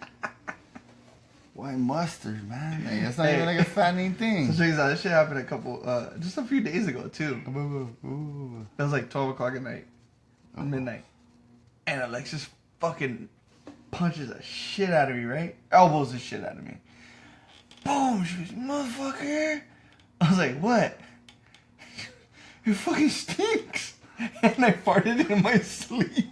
Why mustard, man? Like, that's not even like a fattening thing.
So check this out. This shit happened just a few days ago too.
Ooh.
It was like 12 o'clock at night, midnight, and Alexis fucking punches the shit out of me, right? Elbows the shit out of me. Boom! She goes, motherfucker. I was like, what? It fucking stinks. And I farted in my sleep.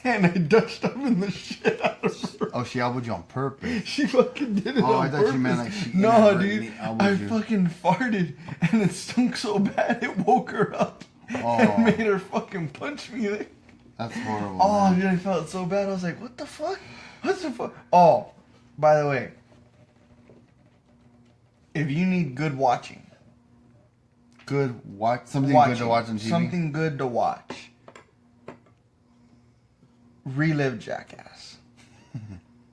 And I dushed up in the shit out of her.
Oh, she elbowed you on purpose.
She fucking did it on
I thought
purpose.
you meant like she
No,
inadvertently
dude.
elbowed
I
you.
fucking farted. And it stunk so bad it woke her up.
Oh.
And made her fucking punch me. Like,
That's horrible.
oh,
man.
dude, I felt so bad. I was like, what the fuck? What the fuck? Oh, by the way. If you need good watching.
Good watch. Something good to watch on TV.
Something good to watch. Relive Jackass.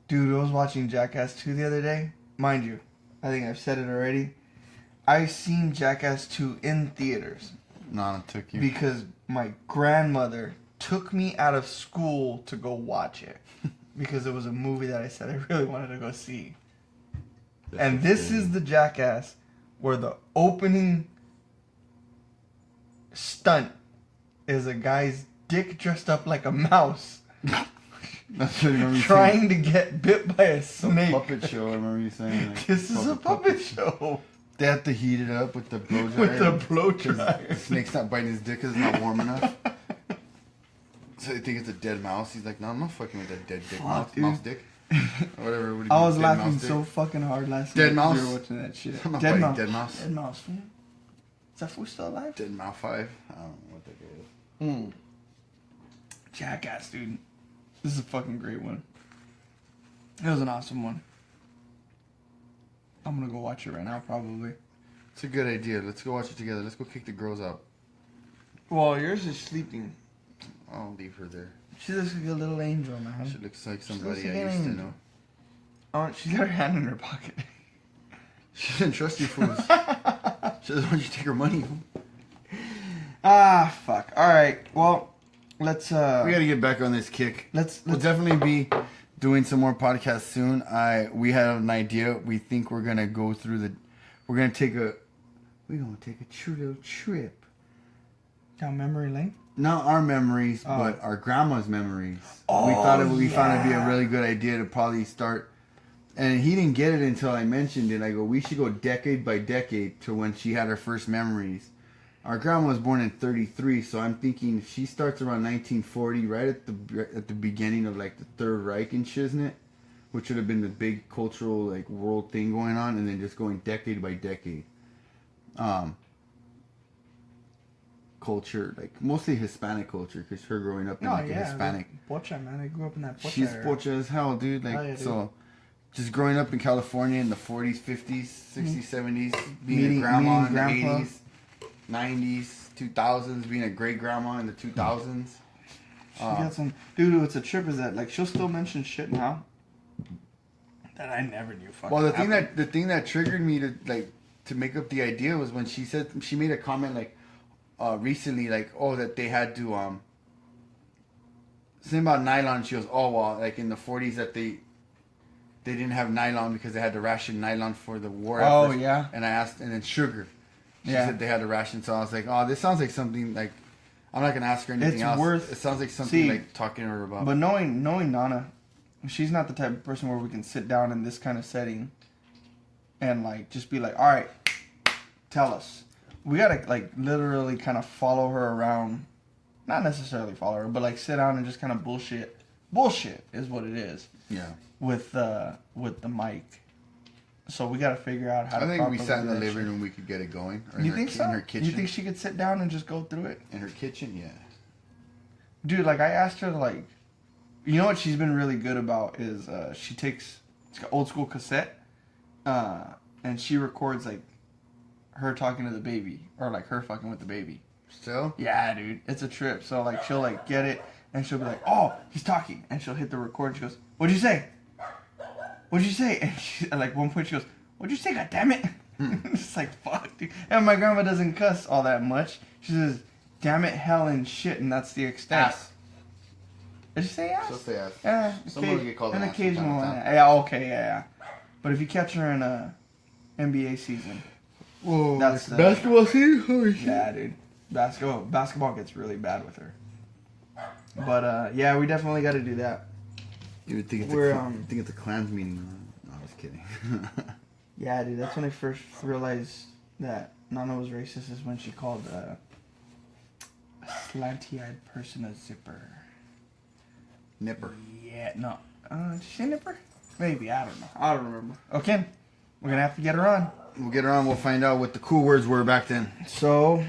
Dude, I was watching Jackass 2 the other day. Mind you, I think I've said it already. I seen Jackass 2 in theaters.
Nana took you.
Because my grandmother took me out of school to go watch it. Because it was a movie that I said I really wanted to go see. And this is the Jackass where the opening stunt is a guy's dick dressed up like a mouse
That's what I remember you
trying to get bit by a
saying.
snake.
Puppet show. I remember you saying. Like,
This is a puppet show.
They have to heat it up with the blow dryer.
With the blow
'cause
dryer.
The snake's not biting his dick because it's not warm enough. So they think it's a dead mouse. He's like, no, I'm not fucking with that dead dick.
Fuck,
Mouse
dude.
dick. Or whatever. What do you
I
mean,
was
dead
laughing
mouse dick?
so fucking hard last
Dead
night.
mouse?
We were watching that shit.
I'm not
Dead
biting
mouse.
dead mouse.
Dead mouse, man. Is that fool still alive?
Dead Mouse 5. I don't know what that is.
Jackass, dude. This is a fucking great one. It was an awesome one. I'm gonna go watch it right now, probably.
It's a good idea. Let's go watch it together. Let's go kick the girls out.
Well, yours is sleeping.
I'll leave her there.
She looks like a little angel, man.
She looks like somebody
like
I
an
used to
angel.
know.
Oh, she's got her hand in her pocket.
She doesn't trust you fools. She doesn't want you to take her money.
Ah, fuck. All right. Well, let's.
We gotta get back on this kick.
Let's
We'll definitely be doing some more podcasts soon. We have an idea. We think we're gonna go through we're gonna take a true little trip.
down memory lane.
Not our memories, but our grandma's memories. We thought we found it'd be a really good idea to probably start. And he didn't get it until I mentioned it. I go, we should go decade by decade to when she had her first memories. Our grandma was born in 1933, so I'm thinking if she starts around 1940, right at the beginning of like the Third Reich and shiznit, which would have been the big cultural like world thing going on, and then just going decade by decade. Culture, like mostly Hispanic culture, because her growing up in like a Hispanic.
Pocha, man. I grew up in that pocha
She's
era.
pocha as hell, dude. Like,
Hell yeah, dude.
so, just growing up in California in the 40s, 50s, 60s, 70s, being
Meeting-
a grandma
meeting
in
grandpa.
the 80s, 90s, 2000s, being a great grandma in the 2000s.
She got some. Dude, what's a trip is that like she'll still mention shit now that I never knew. Fucking
Well, the
happened.
thing that triggered me to make up the idea was when she said she made a comment like recently, like, oh, that they had to something about nylon. She goes, oh, well, like in the 40s that they didn't have nylon because they had to ration nylon for the war
Oh,
effort.
yeah.
And I asked, and then sugar. She
Yeah.
said they had to ration, so I was like, oh, this sounds like something like, I'm not gonna ask her anything
It's
else.
worth-
It sounds like something
See,
like talking to her about.
But knowing Nana, she's not the type of person where we can sit down in this kind of setting and like just be like, all right, tell us. We gotta like literally kind of follow her around, not necessarily follow her, but like sit down and just kind of bullshit. Bullshit is what it is
yeah.
with the mic. So we got to figure out how to.
I think we
properly
sat in the
do that
living
shit.
room, we could get it going. Or
You think so?
In her kitchen.
You think she could sit down and just go through it?
In her kitchen, yeah.
Dude, like I asked her, like, you know what she's been really good about is she takes it's an old school cassette, and she records like her talking to the baby or like her fucking with the baby.
Still?
Yeah, dude, it's a trip. So like she'll like get it and she'll be like, "Oh, he's talking," and she'll hit the record. And she goes, "What'd you say? What'd you say?" And she, at like one point she goes, "What'd you say? God damn it!" It's like fuck, dude. And my grandma doesn't cuss all that much. She says, "Damn it, hell, and shit," and that's the extent.
Ass.
Did you say ass?
She'll say ass.
Yeah,
Someone will get called
an
an ass from
occasional
time to
one.
time.
Yeah, okay, yeah. But if you catch her in a NBA season,
Whoa,
that's
like basketball season? Holy shit.
yeah, dude. Basketball gets really bad with her. But yeah, we definitely got to do that.
You would think it's, think it's a Klans meeting. No, I was kidding.
Yeah, dude. That's when I first realized that Nana was racist. Is when she called a slanty-eyed person a zipper.
Nipper.
Yeah, no. Did she say nipper? Maybe, I don't know. I don't remember. Okay, we're gonna have to get her on.
We'll get her on. We'll find out what the cool words were back then.
So,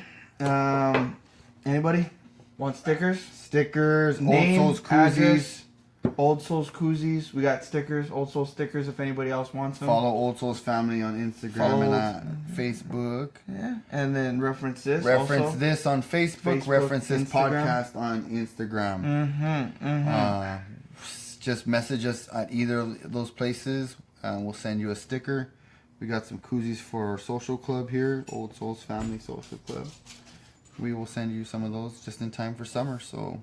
anybody want stickers?
Stickers,
Name,
Old Souls koozies.
address, Old Souls koozies. We got stickers, Old Souls stickers. If anybody else wants them,
Follow Old Souls Family on Instagram
Follow
and Facebook.
Yeah, and then reference this.
Reference
also.
this on Facebook. Reference this
Instagram.
podcast on Instagram. Just message us at either of those places. We'll send you a sticker. We got some koozies for our social club here, Old Souls Family Social Club. We will send you some of those just in time for summer. So,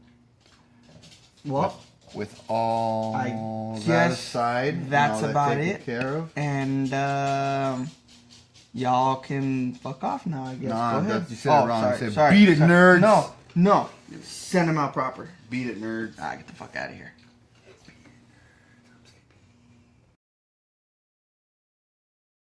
Well,
with all
I
that
guess
aside, and
that's
all that
about
taken
it.
Care of.
And y'all can fuck off now, I guess.
Nah,
Go ahead.
you said it wrong. You said,
Sorry,
"Beat it, nerds."
No, send them out proper.
Beat it, nerds.
Get the fuck out of here.